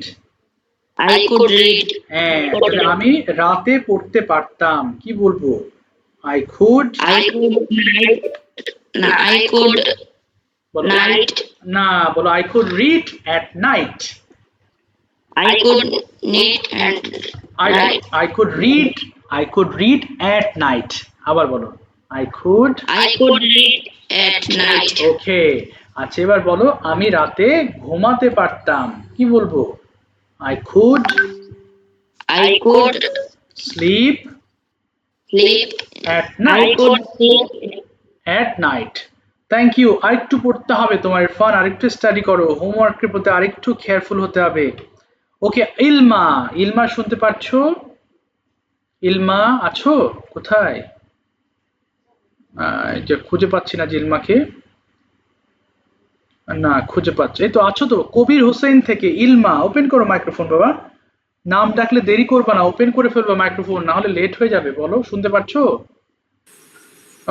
A: হ্যাঁ, তাহলে আমি রাতে পড়তে পারতাম, কি বলবো? I could বলো
C: night.
A: না, বলো I could read at night।
C: I could knit and
A: I could read at night। আবার বলো I could
C: read at night.
A: ওকে। আচ্ছা, এবার বলো আমি রাতে ঘুমাতে পারতাম, কি বলবো? I could sleep at night। Thank you. আরেকটু পড়তে হবে তোমার ইরফান, আরেকটু স্টাডি করো, হোমওয়ার্কের প্রতি আরেকটু কেয়ারফুল হতে হবে। ওকে, ইলমা শুনতে পাচ্ছো? ইলমা আছো কোথায়? যে খুঁজে পাচ্ছি না যে ইলমাকে, না খুঁজে পাচ্ছি, এই তো আছো তো। কবির হোসেন থেকে ইলমা, ওপেন করো মাইক্রোফোন বাবা, নাম ডাকলে দেরি করবা না, ওপেন করে ফেলবা মাইক্রোফোন, না হলে লেট হয়ে যাবে। বলো শুনতে পাচ্ছো?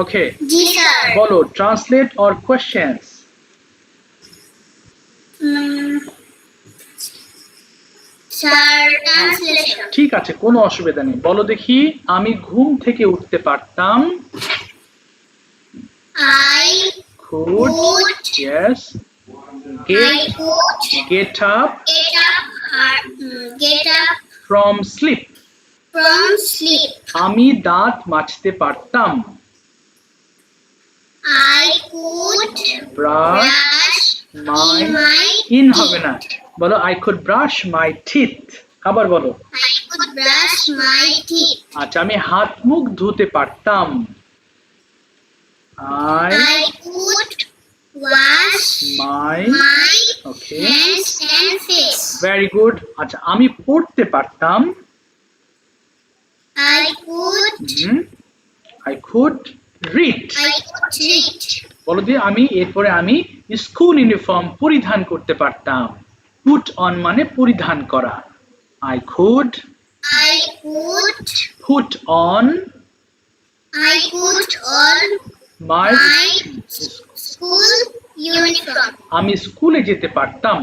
A: ওকে,
B: জি স্যার।
A: বলো translate or questions.
B: Sir translation.
A: ঠিক আছে, কোনো অসুবিধা নেই, বলো দেখি আমি ঘুম থেকে উঠতে পারতাম,
B: I
A: could yes get up from sleep। আমি দাঁত মাজতে পারতাম,
B: I could
A: brush my in হবে না, বলো I could brush my teeth। আবার বলো
B: I could brush my teeth।
A: আচ্ছা, আমি হাত মুখ ধুতে পারতাম,
B: I could wash
A: my okay
B: hands and face।
A: very good। আচ্ছা, আমি পড়তে পারতাম,
B: I could
A: read। বলো দিয়ে এরপরে আমি স্কুল ইউনিফর্ম পরিধান করতে পারতাম, পুট অন মানে পরিধান করা, I could
B: I could
A: put on my
B: my school uniform.
A: আমি স্কুলে যেতে পারতাম।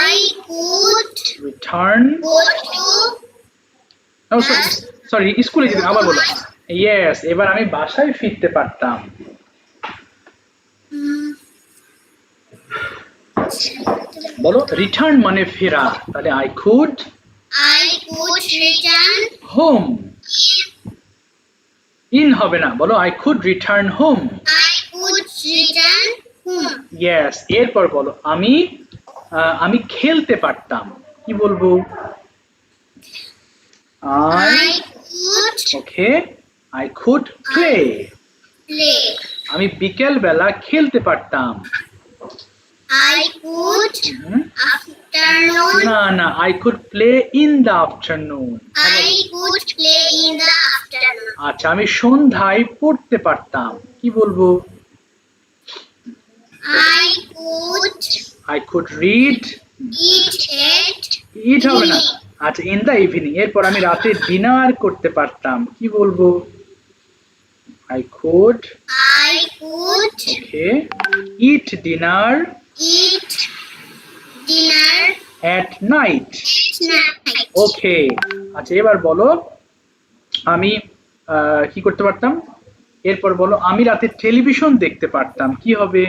B: I could
A: return
B: go to
A: sorry স্কুলে যেতে আবার বলো ইয়েস এবার আমি বাসায় ফিরতে পারতাম। বলো রিটার্ন মানে ফেরা, তাহলে I could
B: return
A: home, in হবে না, বলো I could return home.
B: home.
A: Yes এরপর বলো আমি খেলতে পারতাম, কি বলবো? I
B: I could
A: okay I could play,
B: play.
A: আমি বিকেল বেলা খেলতে পারতাম।
B: I could
A: hmm,
B: afternoon.
A: না না I could play in the afternoon.
B: I could play in the afternoon.
A: আচ্ছা আমি সন্ধ্যায় পড়তে পারতাম, কি বলবো?
B: I could
A: I could read,
B: eat at
A: ইট হবে না, আচ্ছা ইন দ্য ইভিনিং। এরপর আমি রাতে ডিনার করতে পারতাম, কি বলবো? I could
B: I could
A: okay it dinner
B: eat dinner
A: at night.
B: at night.
A: ওকে আচ্ছা এবার বলো আমি কি করতে পারতাম? এরপর বলো আমি রাতে টেলিভিশন দেখতে পারতাম, কি হবে?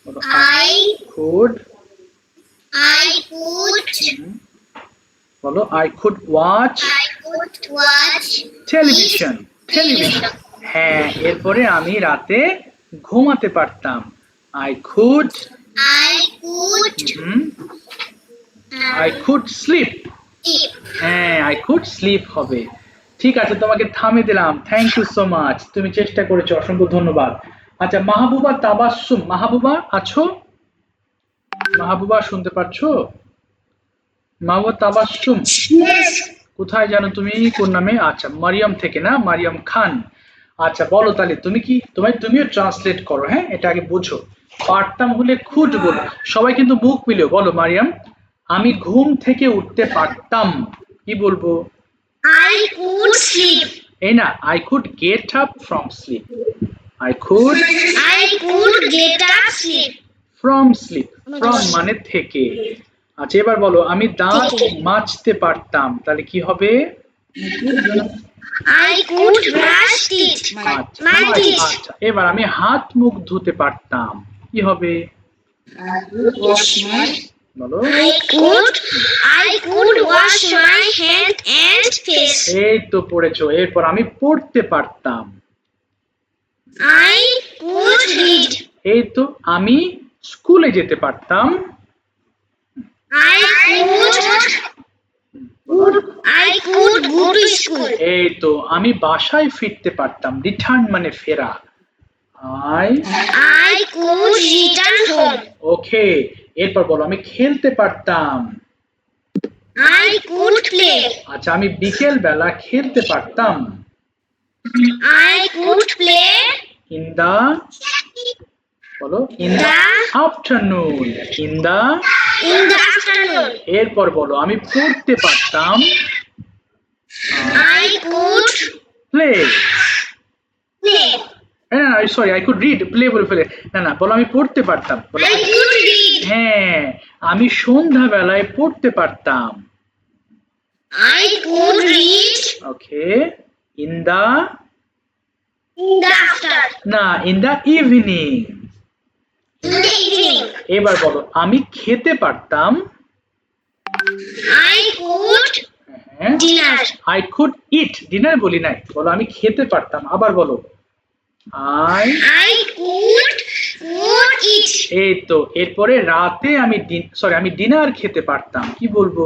A: বলো
B: I
A: কুড,
B: could
A: বলো I could watch
B: watch
A: television. Television হ্যাঁ এরপরে আমি রাতে ঘুমাতে পারতাম, I could
B: I could
A: I could sleep.
B: sleep.
A: হ্যাঁ আই কুড স্লিপ হবে। ঠিক আছে তোমাকে থামিয়ে দিলাম, থ্যাংক ইউ সো মাচ, তুমি চেষ্টা করেছো, অসংখ্য ধন্যবাদ। আচ্ছা মাহবুবা তাবাসসুম, মাহবুবা আছো? মাহবুবা শুনতে পাচ্ছো? মাহবুবা তাবাসসুম কোথায় জানো তুমি, কোন নামে? আচ্ছা মারিয়াম থেকে না, মারিয়াম খান। আচ্ছা বলো তাহলে তুমিও ট্রান্সলেট করো, হ্যাঁ এটা আগে বুঝো। পারতাম হলে খুদ বলো, সবাই কিন্তু মুখ মিলিও বলো। মারিয়াম আমি ঘুম থেকে উঠতে পারতাম, কি বলবো?
B: I could sleep.
A: এই না I could get up from sleep, I could
B: I could get up sleep.
A: From sleep, from মানে থেকে। আচ্ছা এবার বলো আমি দাঁত মাজতে পারতাম, তাহলে কি হবে?
B: I could brush teeth.
A: আচ্ছা
B: My teeth.
A: আচ্ছা এবার আমি হাত মুখ ধুতে পারতাম, কি হবে? বলো
B: I could wash my hand and face.
A: এই তো পড়েছো। এরপর আমি পড়তে পারতাম,
B: I could read.
A: এই তো আমি স্কুলে যেতে পারতাম,
B: I could go to school.
A: এই তো আমি বাসায় ফিরতে পারতাম, রিটার্ন মানে ফেরা,
B: I could return home.
A: ওকে এরপর বলো আমি খেলতে পারতাম,
B: I could play.
A: আচ্ছা আমি বিকেল বেলা খেলতে পারতাম,
B: I could play
A: in the বলো in the afternoon, in the.
B: in the afternoon.
A: এরপর বলো আমি পড়তে পারতাম,
B: I could
A: প্লে,
B: play.
A: না না sorry I could read, play বলে ফেলে, না না বলো আমি পড়তে পারতাম, বলো
B: I could read.
A: হ্যাঁ আমি সন্ধ্যা বেলায় পড়তে পারতাম,
B: I could read
A: okay in the
B: in the after.
A: না in the evening.
B: In the evening.
A: এবার বলো আমি খেতে পারতাম,
B: I could
A: হ্যাঁ
B: dinner.
A: I could eat, dinner বলি নাই, বলো আমি খেতে পারতাম, আবার বলো
B: I could eat.
A: এই তো এরপরে রাতে আমি ডিনার খেতে পারতাম, কি বলবো?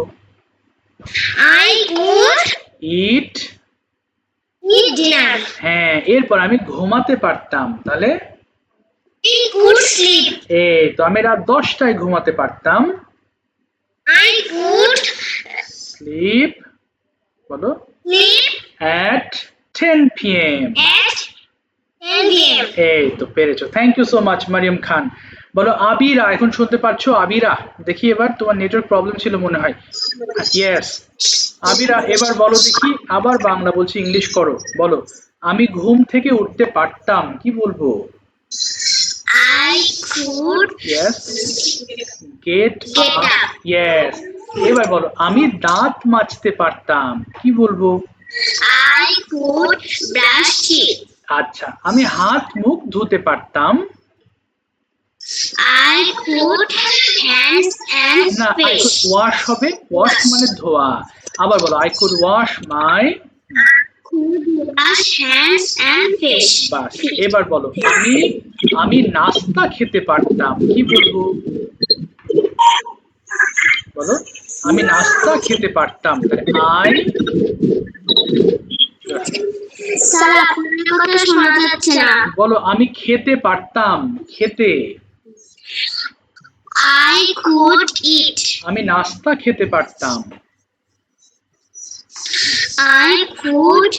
B: I could
A: it,
B: eat dinner.
A: হ্যাঁ এরপর আমি ঘুমাতে পারতাম, তাহলে
B: I could sleep.
A: এই তো আমি রাত 10টায় ঘুমাতে পারতাম,
B: I could
A: স্লিপ বলো
B: sleep
A: at 10 p.m.
B: at 10 p.m.
A: এই তো পেরেছো, thank you so much Mariam Khan. বলো আবিরা, এখন শুনতে পাচ্ছো আবিরা? দেখি এবার, তোমার নেটওয়ার্ক প্রবলেম ছিল মনে হয়। ইয়েস, আবিরা এবার বলো দেখি, আবার বাংলা বলছি, ইংলিশ করো। বলো আমি ঘুম থেকে উঠতে পারতাম, কি বলবো?
B: I could
A: yes, get
B: get
A: up.
B: up.
A: Yes, এবার বলো আমি দাঁত মাজতে পারতাম, কি বলবো?
B: I could brush teeth.
A: আচ্ছা, আমি হাত মুখ ধুতে পারতাম।
B: I could hands and
A: না, আই কুড
B: face.
A: ওয়াশ হবে, ওয়াশ মানে ধোয়া। আবার বলো I could wash my.
B: Could wash hands and face.
A: বাস, এবার বলো আমি আমি নাস্তা খেতে পারতাম, কি বলবো? বলো আমি নাস্তা খেতে পারতাম, আই।
B: স্যার আপনার কথা শোনা যাচ্ছে না।
A: বলো আমি খেতে পারতাম, খেতে।
B: I could eat.
A: আমি নাস্তা খেতে পারতাম।
B: I could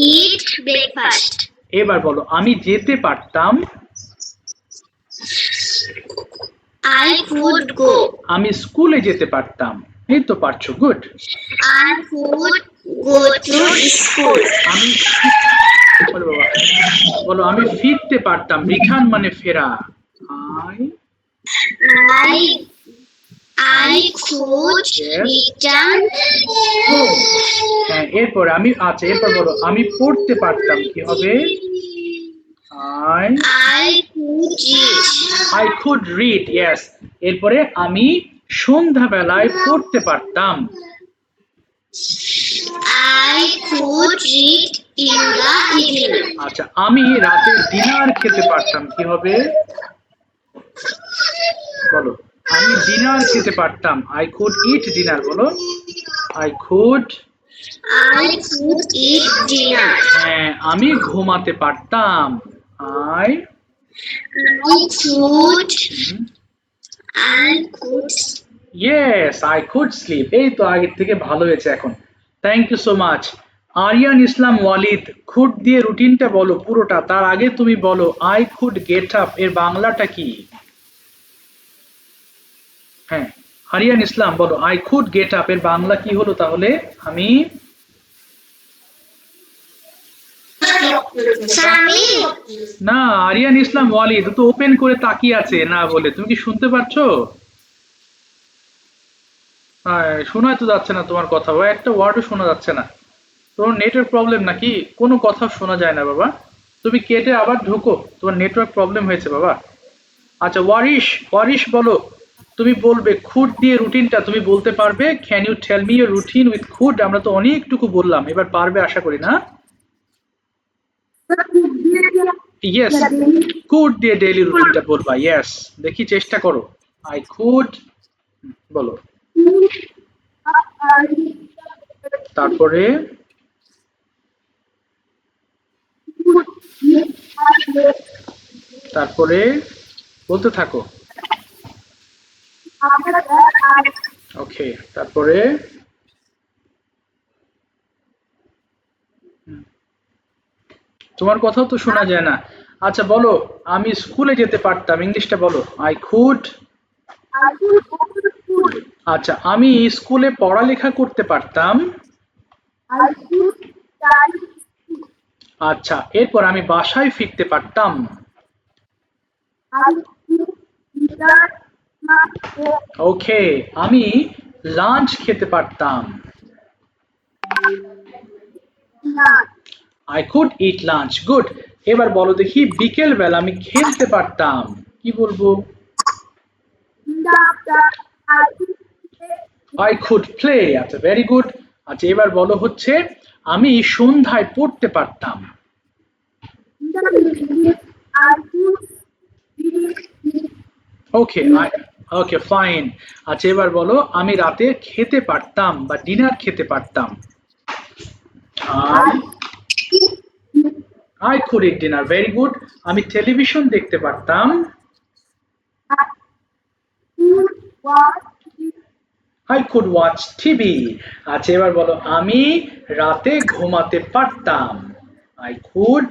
B: eat breakfast.
A: এবার বলো আমি যেতে পারতাম।
B: I could go.
A: আমি স্কুলে যেতে পারতাম। এই তো পারছো, good.
B: I could go to school.
A: আমি বলো বাবা, বলো আমি ফিরতে পারতাম, রিটার্ন মানে ফেরা, I.
B: I could
A: Yes.
B: return home.
A: হ্যাঁ, এরপরে আমি, আচ্ছা এরপর বলো আমি পড়তে পারতাম, কি হবে? I
B: I could read.
A: I could read, yes. এরপরে আমি সন্ধ্যাবেলায় পড়তে পারতাম।
B: I could read in the evening.
A: আচ্ছা, আমি রাতে ডিনার খেতে পারতাম, কি হবে? বলো আমি ডিনার খেতে পারতাম, আই কুড ইট ডিনার, বলো I could.
B: I could eat dinner.
A: হ্যাঁ, আমি ঘুমাতে পারতাম, I.
B: I could
A: yes, I could sleep. এই তো আগের থেকে ভালো হয়েছে এখন। Thank you so much. Ariyan Islam Walid, could দিয়ে রুটিনটা বলো পুরোটা, তার আগে তুমি বলো আই কুড গেট আপ এর বাংলাটা কি? হ্যাঁ, আরিয়ান ইসলাম বলো আই কুড গেট আপ এর বাংলা কি হলো তাহলে? আমি না, আরিয়ান ইসলাম ওয়ালিদ তো ওপেন করে তাকিয়ে আছে না বলে, তুমি কি শুনতে পাচ্ছো? হ্যাঁ, শোনাই তো যাচ্ছে না তোমার কথা, বা একটা ওয়ার্ডও শোনা যাচ্ছে না। তোমার নেটওয়ার্ক প্রবলেম নাকি? কোনো কথা শোনা যায় না বাবা, তুমি কেটে আবার ঢোকো, তোমার নেটওয়ার্ক প্রবলেম হয়েছে বাবা। আচ্ছা ওয়ারিশ, ওয়ারিশ বলো, তুমি বলবে খুড দিয়ে রুটিনটা তুমি বলতে পারবে? Can you tell me your routine with could? আমরা তো অনেকটুকু বললাম, এবার পারবে আশা করি, না? ইয়েস, কুড দিয়ে ডেইলি রুটিনটা বলবা, ইয়েস, দেখি চেষ্টা করো। আই কুড, বলো, তারপরে তারপরে বলতে থাকো। ওকে, তারপরে তোমার কথাও তো শোনা যায় না। আচ্ছা বলো আমি স্কুলে যেতে পারতাম, ইংলিশটা বলো, আই কুড। আচ্ছা, আমি স্কুলে পড়ালেখা করতে পারতাম। আচ্ছা, এরপর আমি বাসায় ফিরতে পারতাম। ওকে, আমি লাঞ্চ খেতে পারতাম। I could it lunch, good. এবার বলো দেখি বিকেল বেলা আমি খেলতে পারতাম, কি বলবো? আই কুড প্লে, আচ্ছা ভেরি গুড। আচ্ছা এবার বলো হচ্ছে আমি সন্ধ্যায় পড়তে পারতাম। ওকে, ওকে ফাইন। আচ্ছা এবার বলো আমি রাতে খেতে পারতাম বা ডিনার খেতে পারতাম। I could eat dinner, very good. আমি টেলিভিশন দেখতে পারতাম। I could watch TV. আচ্ছা এবার বলো আমি রাতে ঘুমাতে পারতাম। আই কুড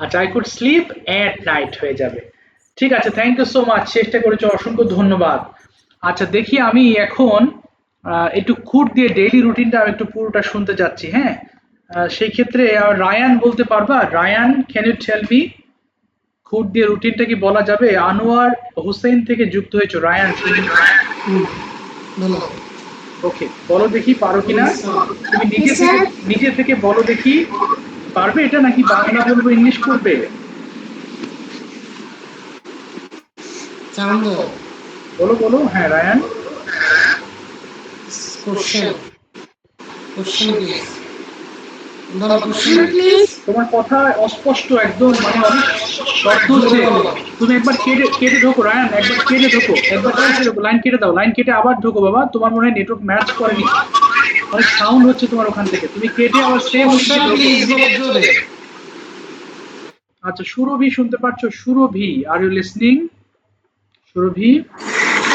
A: আচ্ছা I could sleep at night হয়ে যাবে। ঠিক আছে, থ্যাংক ইউ সো মাচ, চেষ্টা করেছো, অসংখ্য ধন্যবাদ। আচ্ছা দেখি আমি এখন একটু কুড দিয়ে ডেইলি রুটিনটা একটু পুরোটা শুনতে যাচ্ছি, হ্যাঁ। সেই ক্ষেত্রে রায়ান বলতে পারবা? Rayan, can you tell me could দিয়ে রুটিনটা কি বলা যাবে? আনোয়ার হোসেন থেকে যুক্ত হয়েছো, রায়ান তুমি ওকে বলো দেখি পারো কিনা। তুমি নিজে থেকে বলো দেখি, পারবে এটা নাকি বাংলা বলবো, ইংলিশ করবে? বলো বলো, হ্যাঁ রায়ান। তোমার কথা অস্পষ্ট একদম, মানে অনেক শব্দ হচ্ছে। তুমি একবার কেটে কেটে ঢোকো রায়ান, একবার কেটে ঢোকো, একবার কেটে ঢোকো, লাইন কেটে দাও, লাইন কেটে আবার ঢোকো বাবা, তোমার মনে হয় নেটওয়ার্ক ম্যাচ করেনি, অনেক সাউন্ড হচ্ছে তোমার ওখান থেকে, তুমি কেটে আবার সেম ওদিকে ঢোকো। আচ্ছা সুরভি শুনতে পাচ্ছ? সুরভি, আর ইউ লিসনিং? সুরভি,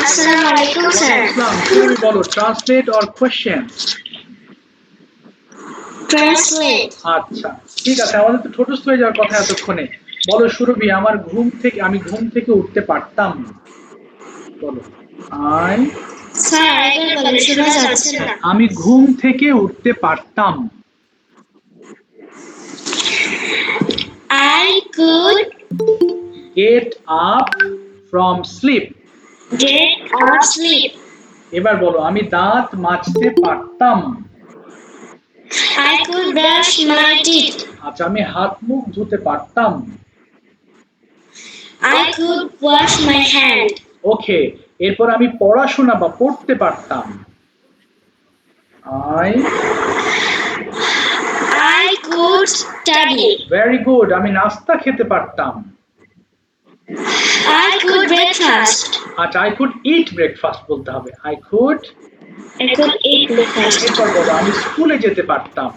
B: আসসালামু আলাইকুম স্যার।
A: ইসলাম, সুরভি বলো ট্রান্সলেট অর কোয়েশ্চেন।
B: ট্রান্সলেট।
A: আচ্ছা ঠিক আছে, আমাদের তো ঠোঁটস্থ হয়ে যাওয়ার কথা এতক্ষণে। বলো সুরভি, আমি ঘুম থেকে উঠতে পারতাম। বলো আই,
B: স্যার একবার বলেন, শোনা যাচ্ছে না।
A: আমি ঘুম থেকে উঠতে পারতাম।
B: I could
A: get up from sleep.
B: get up sleep.
A: এবার বলো আমি দাঁত মাজতে পারতাম।
B: I could brush my teeth.
A: আচ্ছা আমি হাত মুখ ধুতে পারতাম।
B: I could wash my hand.
A: ওকে, এরপর আমি পড়াশোনা বা পড়তে পারতাম। I,
B: I could study.
A: Very good, আমি নাস্তা খেতে পারতাম।
B: I could breakfast.
A: আচ্ছা আই কুড ইট ব্রেকফাস্ট বলতে হবে, I could.
B: I could eat breakfast.
A: এরপর বলো আমি স্কুলে যেতে পারতাম।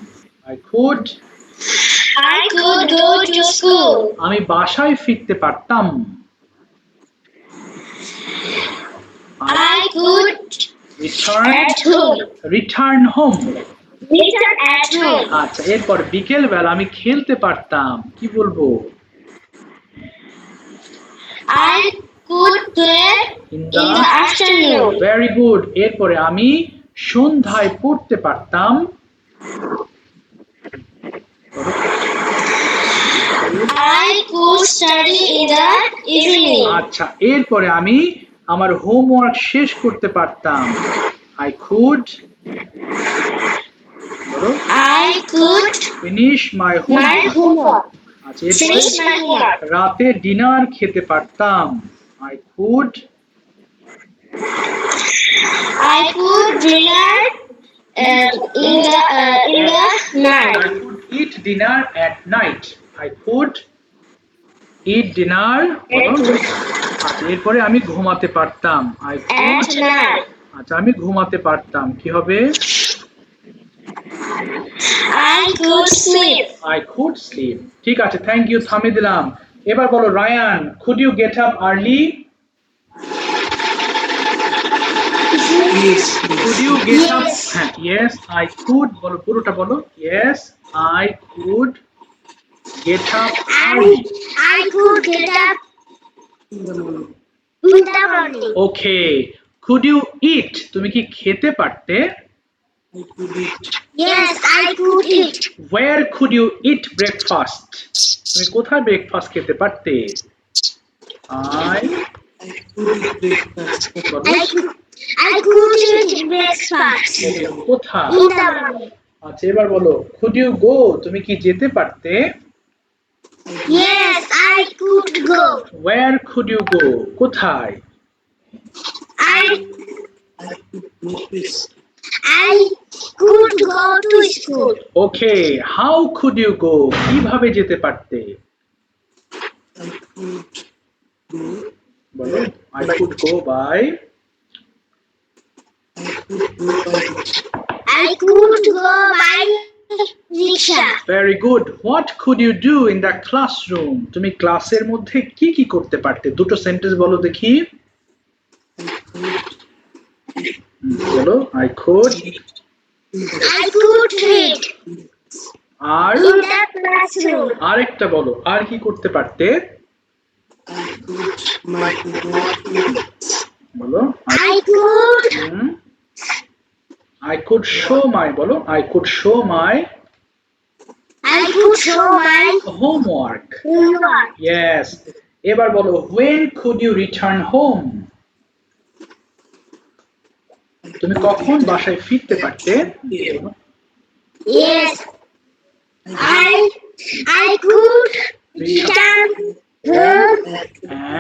A: I could.
B: I could go to school.
A: আমি বাসায় ফিরতে পারতাম।
B: I could
A: return home.
B: return at home.
A: আচ্ছা এরপর বিকেল বেলা আমি খেলতে পারতাম, কি বলবো?
B: I could play
A: in
B: in the afternoon.
A: Very good, এরপরে আমি সন্ধ্যায় পড়তে পারতাম।
B: I could study in the evening.
A: আচ্ছা এরপরে আমি আমার হোমওয়ার্ক শেষ করতে পারতাম। I could
B: I could
A: finish my
B: my
A: homework.
B: homework.
A: আচ্ছা এরপরে
B: Finish my homework.
A: রাতে ডিনার খেতে পারতাম। I could
B: I could dinner in the night.
A: eat dinner at night. I could eat dinner আচ্ছা এরপরে আমি ঘুমাতে পারতাম। I
B: At
A: could
B: night.
A: আচ্ছা আমি ঘুমাতে পারতাম, কি হবে?
B: I could sleep.
A: I could sleep. ঠিক আছে, থ্যাংক ইউ, থামিয়ে দিলাম। এবার বলো Ryan, could you get up early? Could you get up? হ্যাঁ, yes I could বলো, পুরোটা বলো। Yes I could get up early.
B: I could get up in the morning.
A: Okay, could you eat? তুমি কি খেতে পারতে?
B: Yes, I could eat.
A: Where could you eat breakfast? তুমি কোথায় ব্রেকফাস্ট খেতে পারতে? I বলো।
B: I could eat breakfast
A: Okay, কোথায়?
B: in the morning.
A: আচ্ছা এবার বলো could you go? তুমি কি যেতে পারতে?
B: Yes, I could go.
A: Where could you go? কোথায়?
B: I could go to school.
A: Okay, how could you go? কিভাবে যেতে পারতে? বলো I could go by
B: I could go by rickshaw.
A: very good. What could you do in the classroom? তুমি ক্লাসের মধ্যে কি কি করতে পারতে? দুটো সেন্টেন্স বলো দেখি। বলো I could
B: I could read.
A: R
B: In the classroom.
A: আরেকটা বলো, আর কি করতে পারতে? বলো।
B: I could.
A: I could show my, বলো, I could show my
B: I could show my
A: homework.
B: homework.
A: Yes. এবার বলো, when could you return home? তুমি কখন বাসায় ফিরতে পারতে?
B: Yes. I could return home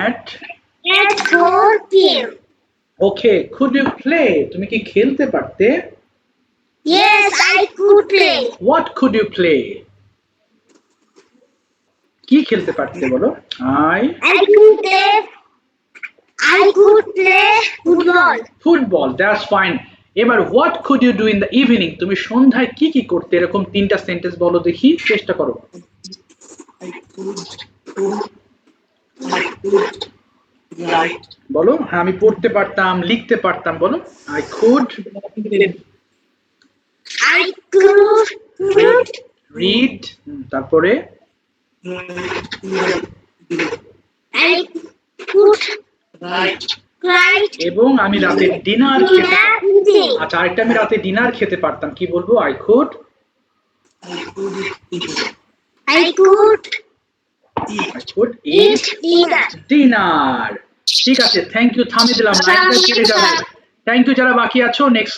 A: At
B: at 4 p.m.
A: Okay, could you play? তুমি কি খেলতে পারতে?
B: Yes, I could play.
A: What could you play? কি খেলতে পারতে বলো?
B: I could play football.
A: Football, that's fine. এবার what could you do in the evening? তুমি সন্ধ্যায় কি কি করতে? এরকম তিনটা সেন্টেন্স বলো দেখি, চেষ্টা করো। বলো, হ্যাঁ আমি পড়তে পারতাম, লিখতে পারতাম, বলো। I could read, তারপরে
B: I could write.
A: এবং আমি রাতে ডিনার খেতে, আচ্ছা আরেকটা, আমি রাতে ডিনার খেতে পারতাম, কি বলবো? I could eat dinner. ঠিক আছে, থ্যাংক ইউ, থামিয়ে দিলাম, লাইভটা ছেড়ে যাবে। থ্যাংক ইউ যারা বাকি আছো, নেক্সট